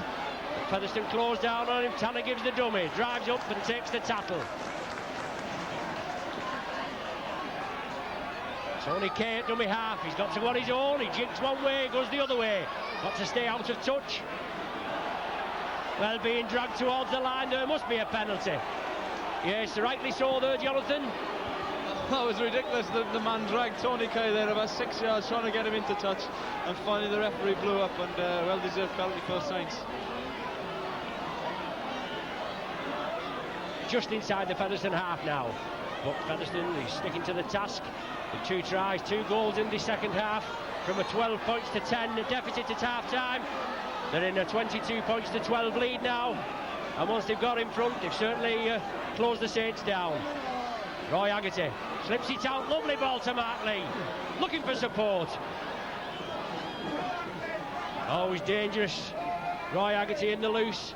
Featherstone closed down on him. Tanner gives the dummy, drives up and takes the tackle. Tony Kay at dummy half. He's got to go on his own. He jigs one way, goes the other way. Got to stay out of touch. Well, being dragged towards the line, there must be a penalty. Yes, rightly so there, Jonathan. That was ridiculous. The man dragged Tony Kay there about 6 yards, trying to get him into touch, and finally the referee blew up, and well-deserved penalty for Saints. Just inside the Featherstone half now, but Featherstone is sticking to the task with 2 tries, 2 goals in the second half, from a 12 points to 10 deficit at half-time. They're in a 22 points to 12 lead now, and once they've got in front, they've certainly closed the Saints down. Roy Haggerty slips it out, lovely ball to Mark Lee, looking for support. Always dangerous, Roy Haggerty in the loose.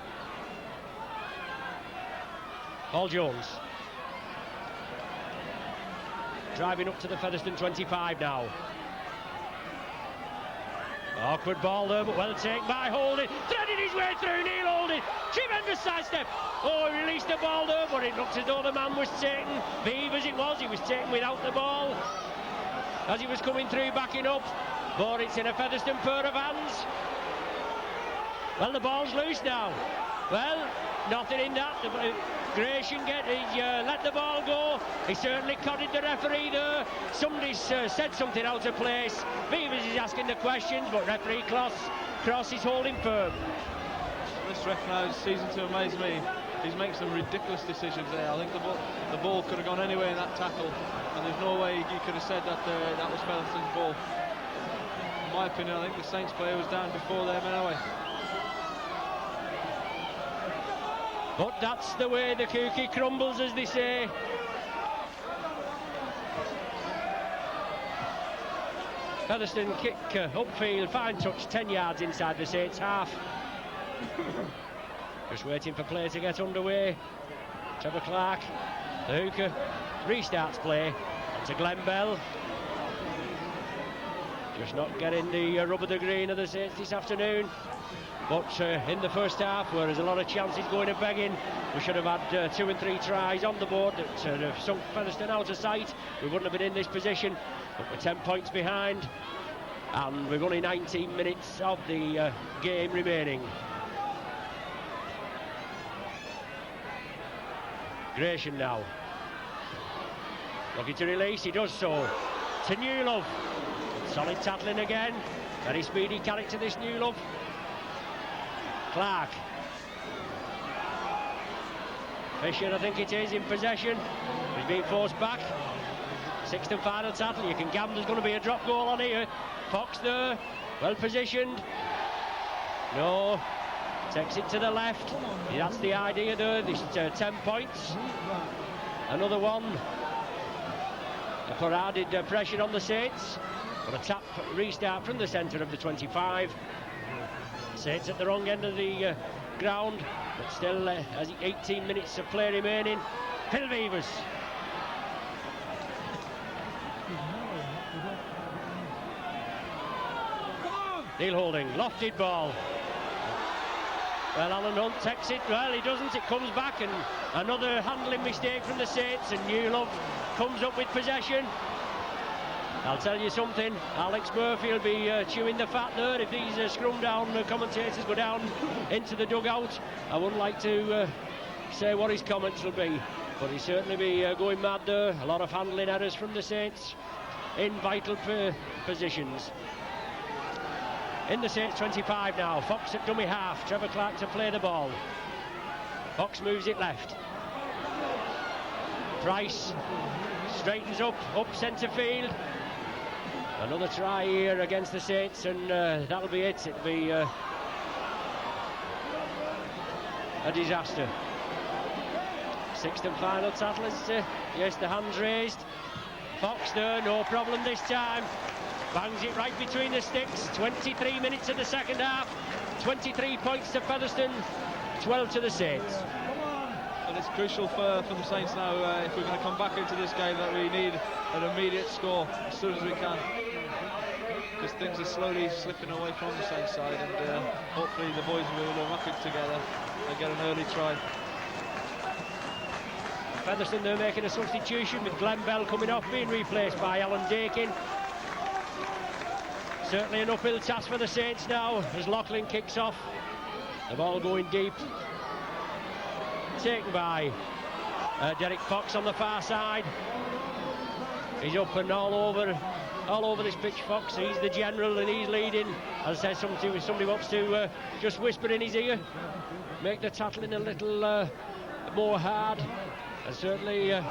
Paul Jones driving up to the Featherstone 25 now. Awkward ball there, but well taken by Holding. Threading his way through, Neil Holding. Tremendous sidestep. Oh, he released the ball there, but it looks as though the man was taken. Vive as it was, he was taken without the ball as he was coming through, backing up. But it's in a Featherstone pair of hands. Well, the ball's loose now. Well, nothing in that. Gratian let the ball go. He certainly codded the referee there. Somebody's said something out of place. Beavers is asking the questions, but referee Cross is holding firm. This ref now season to amaze me. He's making some ridiculous decisions there. I think the ball could have gone anywhere in that tackle, and there's no way he could have said that that was Featherstone's ball. In my opinion, I think the Saints player was down before them anyway. But that's the way the cookie crumbles, as they say. Featherstone kick upfield, fine touch, 10 yards inside the Saints half. Just waiting for play to get underway. Trevor Clark, the hooker, restarts play. To Glenn Bell. Just not getting the rub of the green of the Saints this afternoon. But in the first half, where there's a lot of chances going and begging, we should have had 2 and 3 tries on the board that have sunk Featherstone out of sight. We wouldn't have been in this position, but we're 10 points behind, and we've only 19 minutes of the game remaining. Gratian now, looking to release, he does so. To Newlove, solid tackling again, very speedy character this Newlove. Clark. Fisher, I think it is, in possession. He's being forced back. Sixth and final tackle. You can gamble there's going to be a drop goal on here. Fox there, well positioned. No, takes it to the left. That's the idea there. This is 10 points. Another one. For added pressure on the Saints. But a tap restart from the centre of the 25. Saints at the wrong end of the ground, but still has 18 minutes of play remaining. Phil Beavers. Neil Holding, lofted ball. Well, Alan Hunt takes it. Well, he doesn't. It comes back, and another handling mistake from the Saints, and Newlove comes up with possession. I'll tell you something, Alex Murphy will be chewing the fat there if these scrum down commentators go down into the dugout. I wouldn't like to say what his comments will be, but he'll certainly be going mad there. A lot of handling errors from the Saints in vital positions. In the Saints 25 now, Fox at dummy half, Trevor Clark to play the ball. Fox moves it left. Price straightens up centre field. Another try here against the Saints, and that'll be it. It'll be a disaster. Sixth and final tackle. Yes, the hands raised. Fox there, no problem this time. Bangs it right between the sticks. 23 minutes of the second half. 23 points to Featherstone, 12 to the Saints. And it's crucial for the Saints now, if we're going to come back into this game, that we need an immediate score as soon as we can. Because things are slowly slipping away from the Saints side, and hopefully the boys will rock it together and get an early try. Featherstone, they're making a substitution with Glenn Bell coming off, being replaced by Alan Dakin. Certainly an uphill task for the Saints now as Loughlin kicks off. The ball going deep. Taken by Derek Fox on the far side. He's up and all over this pitch, Fox. He's the general and he's leading. As I said, somebody wants to just whisper in his ear, make the tackling a little more hard, and certainly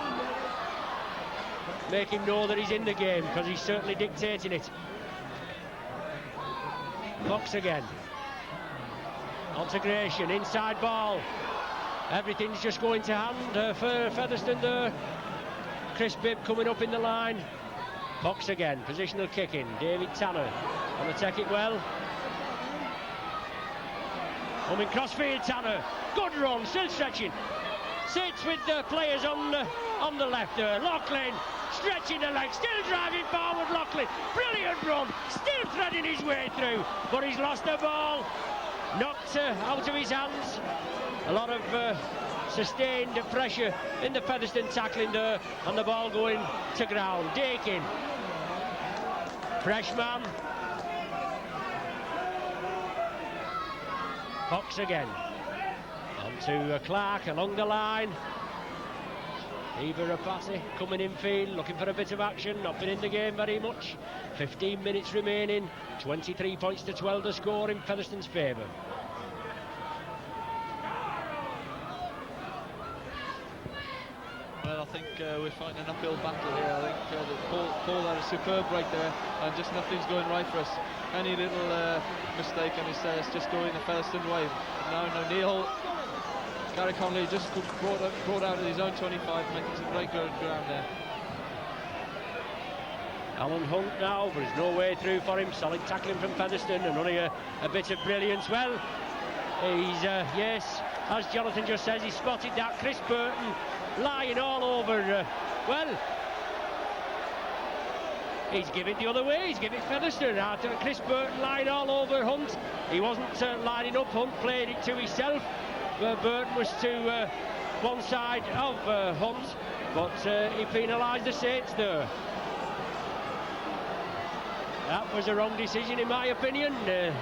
make him know that he's in the game, because he's certainly dictating it. Fox again. Integration, inside ball. Everything's just going to hand for Featherstone there. Chris Bibb coming up in the line. Fox again, positional kicking. David Tanner on the take it well. Coming crossfield, Tanner. Good run, still stretching. Sits with the players on the left there. Loughlin stretching the legs, still driving forward. Loughlin, brilliant run, still threading his way through, but he's lost the ball. Knocked out of his hands. A lot of sustained pressure in the Featherstone tackling there, and the ball going to ground. Dakin, fresh man. Fox again. On to Clark along the line. Eva Rapasi coming in field, looking for a bit of action. Not been in the game very much. 15 minutes remaining. 23 points to 12 the score in Featherstone's favour. Well, I think we're fighting an uphill battle here. I think that Paul had a superb break there, and just nothing's going right for us. Any little mistake and it's just going the Featherstone way. No, Neil. Gary Conley just brought out of his own 25, making some great ground there. Alan Hunt now, but there's no way through for him. Solid tackling from Featherstone, and only a bit of brilliance. Well, he's, yes, as Jonathan just says, he spotted that. Chris Burton lying all over. Well, he's given it the other way. He's given it Featherstone. After Chris Burton lying all over Hunt. He wasn't lining up. Hunt played it to himself. Burton was to one side of Hunt, but he penalised the Saints there. That was a wrong decision in my opinion.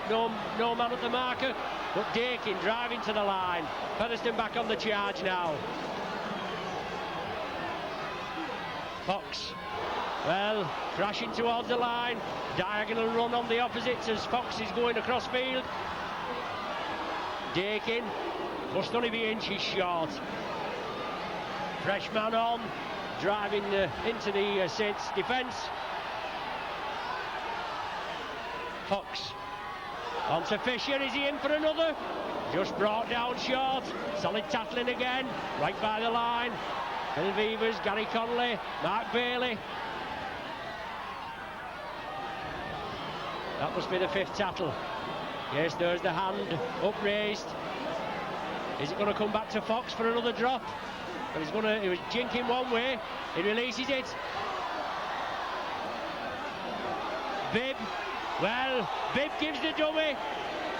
No man at the marker, but Dakin driving to the line. Featherstone back on the charge now. Fox, well, crashing towards the line. Diagonal run on the opposites as Fox is going across field. Dakin must only be inches short. Fresh man on, driving into the Saints defence. Fox on to Fisher. Is he in for another? Just brought down short. Solid tackling again, right by the line. Phil Beavers, Gary Conley, Mark Bailey. That must be the fifth tackle. Yes, there's the hand upraised. Is it going to come back to Fox for another drop? But he was jinking one way. He releases it. Bibb. Well, Bibb gives the dummy.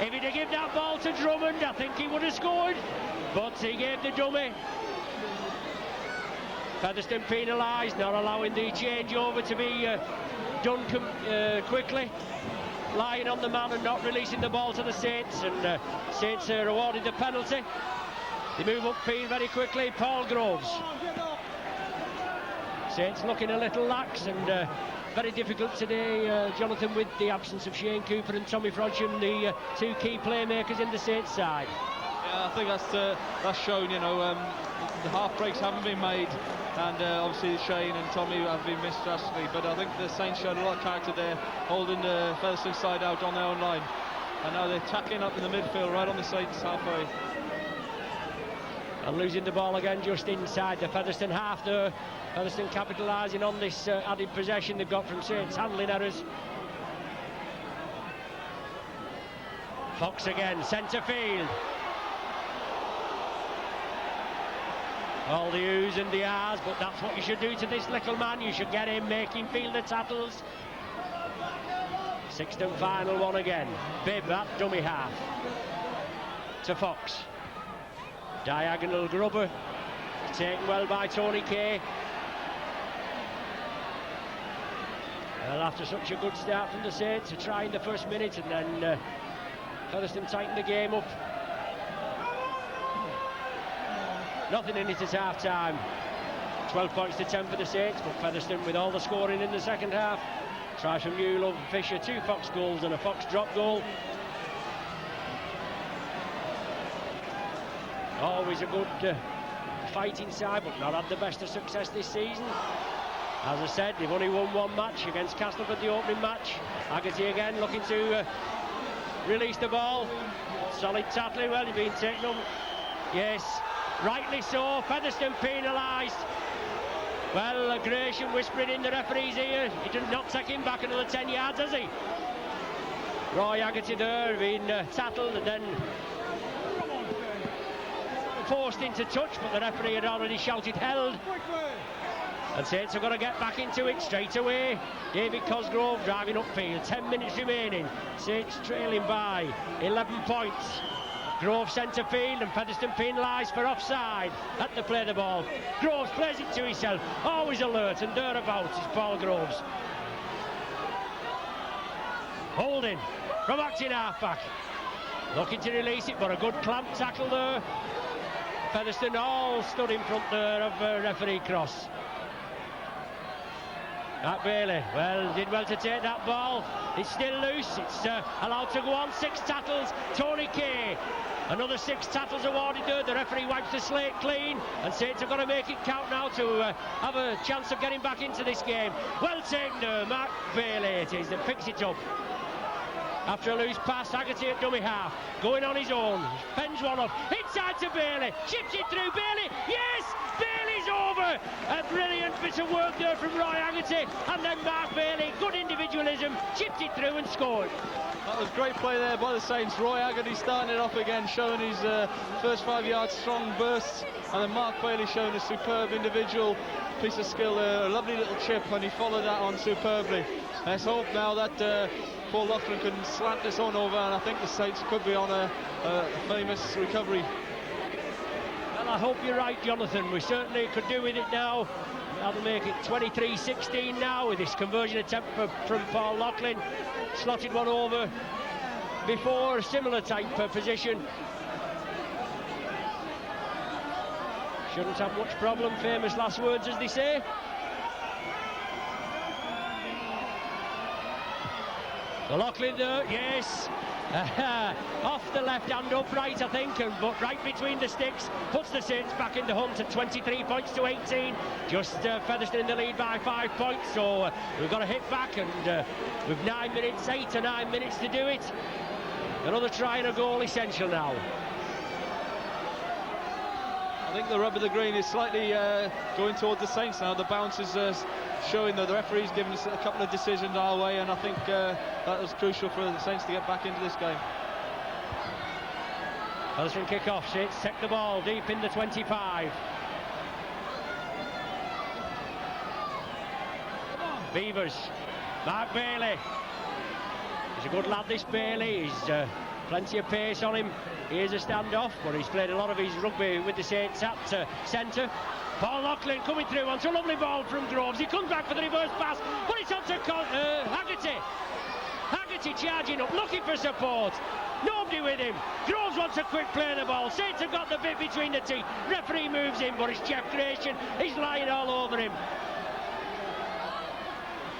If he'd have given that ball to Drummond, I think he would have scored. But he gave the dummy. Featherstone penalised, not allowing the changeover to be done quickly. Lying on the man and not releasing the ball to the Saints, and Saints are awarded the penalty. They move upfield very quickly. Paul Groves. Saints looking a little lax and very difficult today, Jonathan, with the absence of Shane Cooper and Tommy Frodsham, the two key playmakers in the Saints side. Yeah, I think that's shown. You know, the half breaks haven't been made, and obviously Shane and Tommy have been missed drastically. But I think the Saints showed a lot of character there, holding the Featherstone side out on their own line, and now they're tackling up in the midfield, right on the Saints halfway. And losing the ball again just inside the Featherstone half there. Featherstone capitalising on this added possession they've got from Saints handling errors. Fox again, centre field. All the oohs and the ahs, but that's what you should do to this little man. You should get him, make him feel the tackles. Sixth and final one again. Bibb, that dummy half. To Fox. Diagonal grubber. Taken well by Tony Kay. Well, after such a good start from the Saints, to try in the first minute, and then Featherstone tightened the game up. Nothing in it at half-time. 12 points to 10 for the Saints, but Featherstone with all the scoring in the second half. Try from Newlove and Fisher, 2 Fox goals and a Fox drop goal. Always a good fighting side, but not had the best of success this season. As I said, they've only won one match against Castleford, the opening match. Haggerty again looking to release the ball. Solid tackling, well, he's been taken up. Yes, rightly so. Featherstone penalised. Well, Gratian whispering in the referee's ear. He did not take him back another 10 yards, has he? Roy Haggerty there being tackled and then forced into touch, but the referee had already shouted held. And Saints have got to get back into it straight away. David Cosgrove driving upfield, 10 minutes remaining. Saints trailing by 11 points. Grove centre field and Featherstone penalised for offside. Had to play the ball. Groves plays it to himself, always alert and thereabouts is Paul Groves. Holding from acting half-back. Looking to release it, but a good clamp tackle there. Featherstone all stood in front there of referee Cross. Matt Bailey, well, did well to take that ball. It's still loose, it's allowed to go on. 6 tackles, Tony Kay. Another 6 tackles awarded there. The referee wipes the slate clean, and Saints have got to make it count now to have a chance of getting back into this game. Well taken there, Matt Bailey it is that picks it up. After a loose pass, Haggerty at dummy half, going on his own, fends one off, inside to Bailey, chips it through, Bailey, yes, Bailey's over. A brilliant bit of work there from Roy Haggerty, and then Mark Bailey, good individualism, chipped it through and scored. That was great play there by the Saints. Roy Haggerty starting it off again, showing his first 5 yards strong bursts, and then Mark Bailey showing a superb individual piece of skill there, a lovely little chip, and he followed that on superbly. Let's hope now that Paul Loughlin can slant this on over, and I think the Saints could be on a famous recovery. Well, I hope you're right, Jonathan. We certainly could do with it now. That'll make it 23-16 now with this conversion attempt from Paul Loughlin. Slotted one over before, similar type position. Shouldn't have much problem, famous last words as they say. So Loughlin there, yes. Off the left hand upright, I think, but right between the sticks, puts the Saints back in the hunt at 23 points to 18. Just Featherstone in the lead by 5 points, so we've got to hit back, and with 8 or 9 minutes to do it. Another try and a goal essential now. I think the rub of the green is slightly going towards the Saints now. The bounce is showing that the referee's given us a couple of decisions our way, and I think that was crucial for the Saints to get back into this game. Featherstone kick-off, Saints take the ball deep in the 25. Beavers, Mark Bailey. He's a good lad, this Bailey. He's plenty of pace on him. He is a standoff, but he's played a lot of his rugby with the Saints at centre. Paul Loughlin coming through onto a lovely ball from Groves. He comes back for the reverse pass, but it's onto Haggerty. Haggerty charging up, looking for support. Nobody with him. Groves wants a quick play of the ball. Saints have got the bit between the teeth. Referee moves in, but it's Jeff Gratian. He's lying all over him.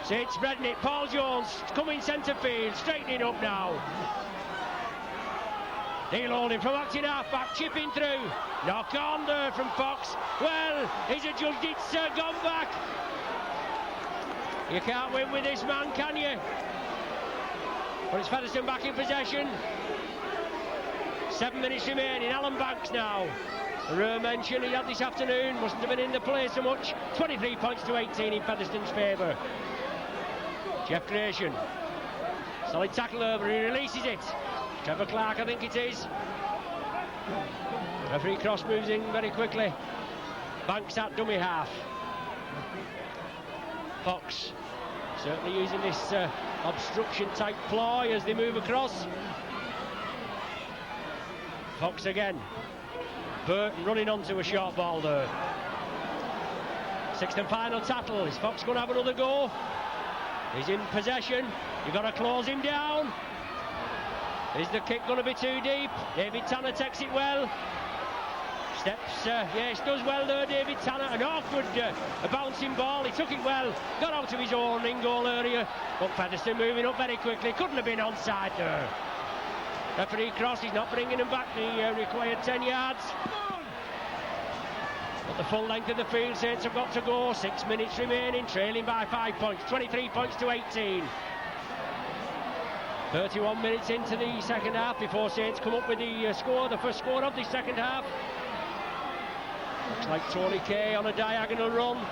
Saints spreading it. Paul Jones coming centre field, straightening up now. Neil Holding from acting half-back, chipping through. Knock on there from Fox. Well, he's adjudged it's gone back. You can't win with this man, can you? But it's Featherstone back in possession. 7 minutes remaining. Alan Banks now. A rare mention he had this afternoon. Mustn't have been in the play so much. 23 points to 18 in Featherstone's favour. Jeff Gratian. Solid tackle over. He releases it. Trevor Clark, I think it is. Referee Cross moves in very quickly. Banks at dummy half. Fox certainly using this obstruction type ploy as they move across. Fox again. Burton running onto a short ball there. Sixth and final tackle. Is Fox going to have another go? He's in possession. You've got to close him down. Is the kick going to be too deep? David Tanner takes it well. Steps, yes, does well there, David Tanner. An awkward a bouncing ball. He took it well. Got out of his own in-goal area. But Featherstone moving up very quickly. Couldn't have been onside there. Referee Cross, he's not bringing him back the required 10 yards. But the full length of the field, Saints have got to go. 6 minutes remaining, trailing by 5 points. 23 points to 18. 31 minutes into the second half before Saints come up with the score, the first score of the second half. Looks like Tony Kay on a diagonal run.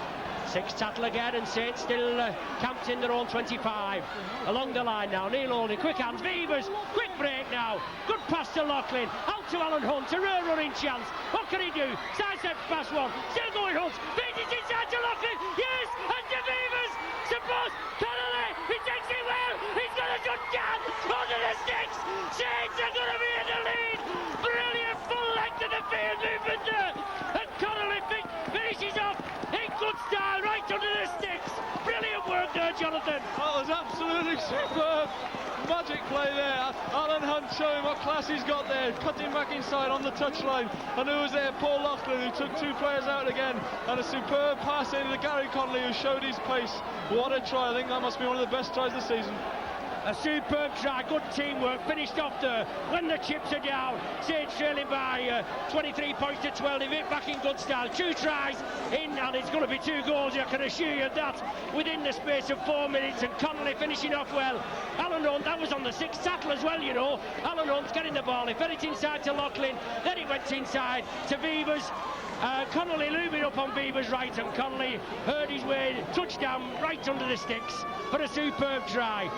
Sixth tackle again, and Saints still camped in their own 25. Along the line now, Neil Holding, quick hands, Beavers, quick break now. Good pass to Loughlin, out to Alan Hunt, a real running chance. What can he do? Sidesteps past one, still going Hunt, feeds it inside to Loughlin, yes, and to Beavers, suppose, Connolly, he takes it well, he's got a good jab, under the sticks, Saints are going to be in the lead, brilliant full length of the field movement there, and Connolly finishes off in good style, right under the sticks. Brilliant work there, Jonathan. That was absolutely superb. Magic play there. Alan Hunt showing what class he's got there, cutting back inside on the touchline. And who was there? Paul Loughlin, who took two players out again. And a superb pass into Gary Connolly, who showed his pace. What a try. I think that must be one of the best tries of the season. A superb try, good teamwork, finished off there when the chips are down. Saints trailing by 23 points to 12. They've hit back in good style. 2 tries in, and it's going to be 2 goals, I can assure you that, within the space of 4 minutes. And Connolly finishing off well. Alan Hunt, that was on the 6th tackle as well, you know. Alan Hunt's getting the ball, he fed it inside to Loughlin, then it went inside to Beavers. Connolly looming up on Beavers' right, and Connolly heard his way, touchdown right under the sticks for a superb try.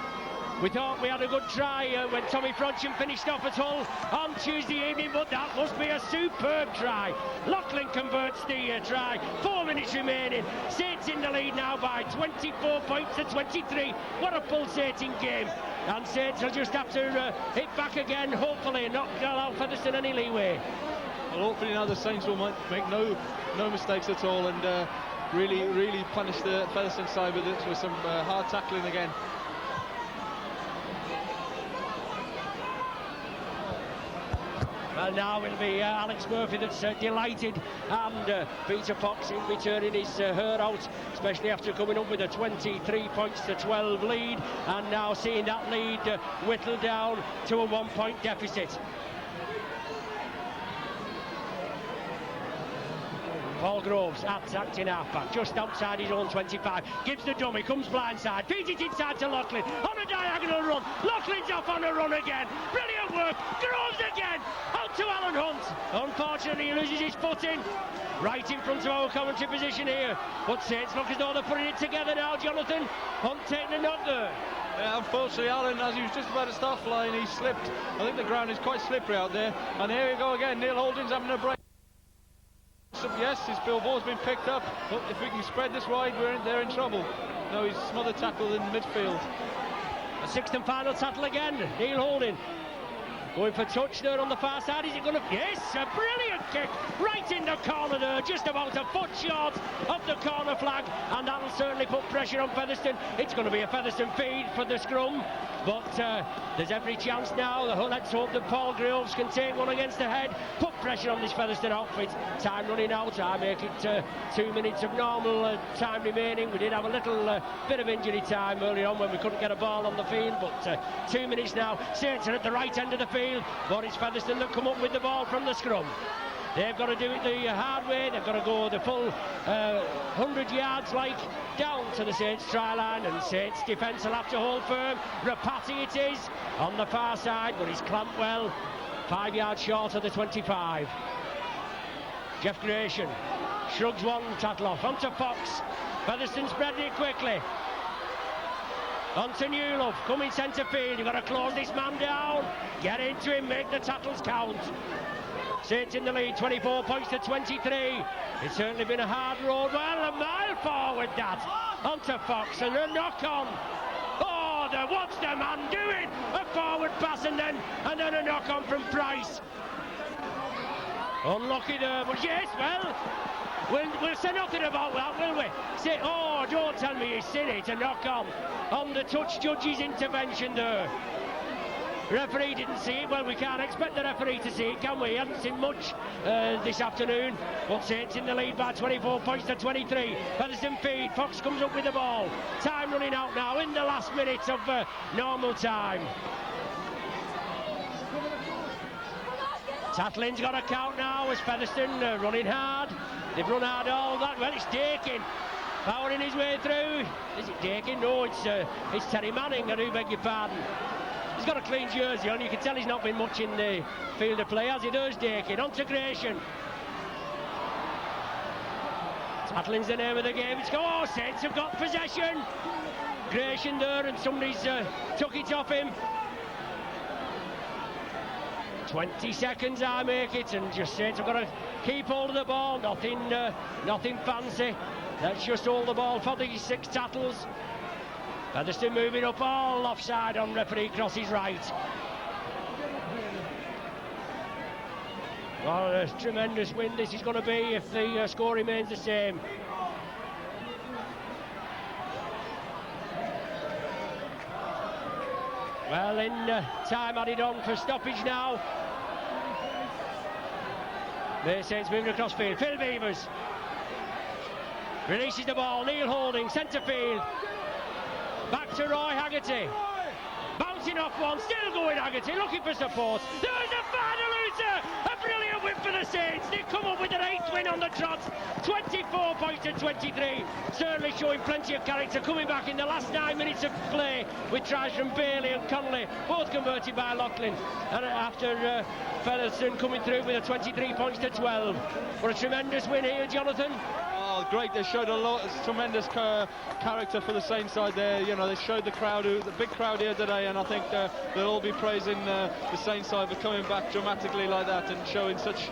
We thought we had a good try when Tommy Frodsham finished off at Hull on Tuesday evening, but that must be a superb try. Loughlin converts the try. 4 minutes remaining. Saints in the lead now by 24 points to 23. What a pulsating game. And Saints will just have to hit back again, hopefully, not allow Featherstone any leeway. Well, hopefully now the Saints will make no mistakes at all, and really punish the Featherstone side with some hard tackling again. Well, now it'll be Alex Murphy that's delighted, and Peter Fox in returning his hair out, especially after coming up with a 23 points to 12 lead, and now seeing that lead whittle down to a 1-point deficit. Paul Groves at acting halfback, just outside his own 25. Gives the dummy, comes blindside, feeds it inside to Loughlin on a diagonal run. Loughlin's off on a run again. Brilliant work. Groves again. Out to Alan Hunt. Unfortunately, he loses his footing. Right in front of our commentary position here. But Saints look as though they're putting it together now, Jonathan. Hunt taking a knock there. Yeah, unfortunately, Alan, as he was just about to start flying, he slipped. I think the ground is quite slippery out there. And here we go again. Neil Holding's having a break. Yes, his billboard's been picked up, but if we can spread this wide, they're in trouble. No, he's smothered tackle in midfield. A 6th and final tackle again, Neil Holding. Going for touch there on the far side. Is it going to... Yes, a brilliant kick right in the corner there, just about a foot short of the corner flag, and that'll certainly put pressure on Featherstone. It's going to be a Featherstone feed for the scrum, but there's every chance now. Let's hope that Paul Groves can take one against the head, put pressure on this Featherstone outfit. Time running out. I make it 2 minutes of normal time remaining. We did have a little bit of injury time early on when we couldn't get a ball on the field, but 2 minutes now. Saints are at the right end of the field, but it's Featherstone that come up with the ball from the scrum. They've got to do it the hard way. They've got to go the full 100 yards like down to the Saints try line, and Saints defence will have to hold firm. Rapati it is on the far side, but he's clamped well, 5 yards short of the 25. Jeff Gratian shrugs one tackle off onto Fox. Featherstone spreading it quickly onto Newlove, coming centre field. You've got to close this man down, get into him, make the tackles count. Saints in the lead, 24 points to 23. It's certainly been a hard road. Well, a mile forward that. Onto Fox, and a knock on. Oh, what's the man doing? A forward pass and then a knock on from Price. Unlucky there, but yes, well, we'll say nothing about that, will we? Say, oh, don't tell me he's seen it, a knock on the touch judge's intervention there. Referee didn't see it. Well, we can't expect the referee to see it, can we? He hasn't seen much this afternoon. But Saints in the lead by 24 points to 23. Featherstone feed. Fox comes up with the ball. Time running out now in the last minutes of normal time. Tatlin's got a count now as Featherstone running hard. They've run hard all that. Well, it's Dakin powering his way through. Is it Dakin? No, it's Terry Manning. I do beg your pardon. He's got a clean jersey on. You can tell he's not been much in the field of play as he does. Dakin on to Gratian. Tattling's the name of the game. It's go. Saints have got possession. Creation there, and somebody's took it off him. 20 seconds I make it, and just Saints have got to keep hold of the ball. Nothing fancy. Let's just hold the ball for the 6 Tattles. Featherstone moving up, all offside on referee Cross's right. Well, a tremendous win this is going to be if the score remains the same. Well, in time added on for stoppage now. The Saints moving across field. Phil Beavers releases the ball. Neil Holding, centre field. Back to Roy Haggerty. Bouncing off one, still going Haggerty, looking for support. There's a final loser! A brilliant win for the Saints. They come up with their 8th win on the trot. 24 points to 23. Certainly showing plenty of character, coming back in the last 9 minutes of play with tries from Bailey and Connolly, both converted by Loughlin. And after Featherstone coming through with a 23 points to 12. What a tremendous win here, Jonathan. Oh, great. They showed a lot, tremendous character for the Saints side there. You know, they showed the crowd, the big crowd here today, and I think they'll all be praising the Saints side for coming back dramatically like that and showing such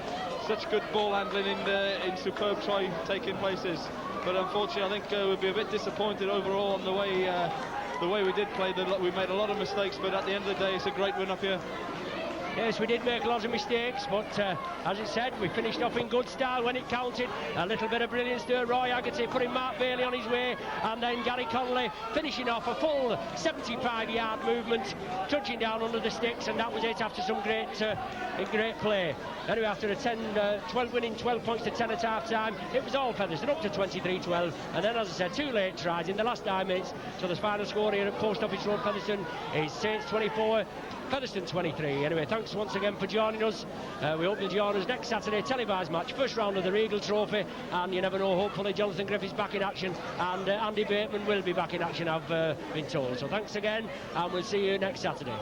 good ball handling in superb try-taking places. But unfortunately, I think we'll be a bit disappointed overall on the way we did play. We made a lot of mistakes, but at the end of the day, it's a great win up here. Yes, we did make lots of mistakes, but as it said, we finished off in good style when it counted. A little bit of brilliance there, Roy Haggerty putting Mark Bailey on his way, and then Gary Connolly finishing off a full 75-yard movement, touching down under the sticks, and that was it after some great play. Anyway, after a winning 12 points to 10 at half-time, it was all Featherstone up to 23-12, and then, as I said, 2 late tries in the last 9 minutes. So the final score here at Post Office Road, Featherstone, is Saints 24, Featherstone 23. Anyway, thanks once again for joining us. We hope you'll join us next Saturday, televised match, first round of the Regal Trophy, and you never know, hopefully Jonathan Griffith's back in action, and Andy Bateman will be back in action, I've been told. So thanks again, and we'll see you next Saturday.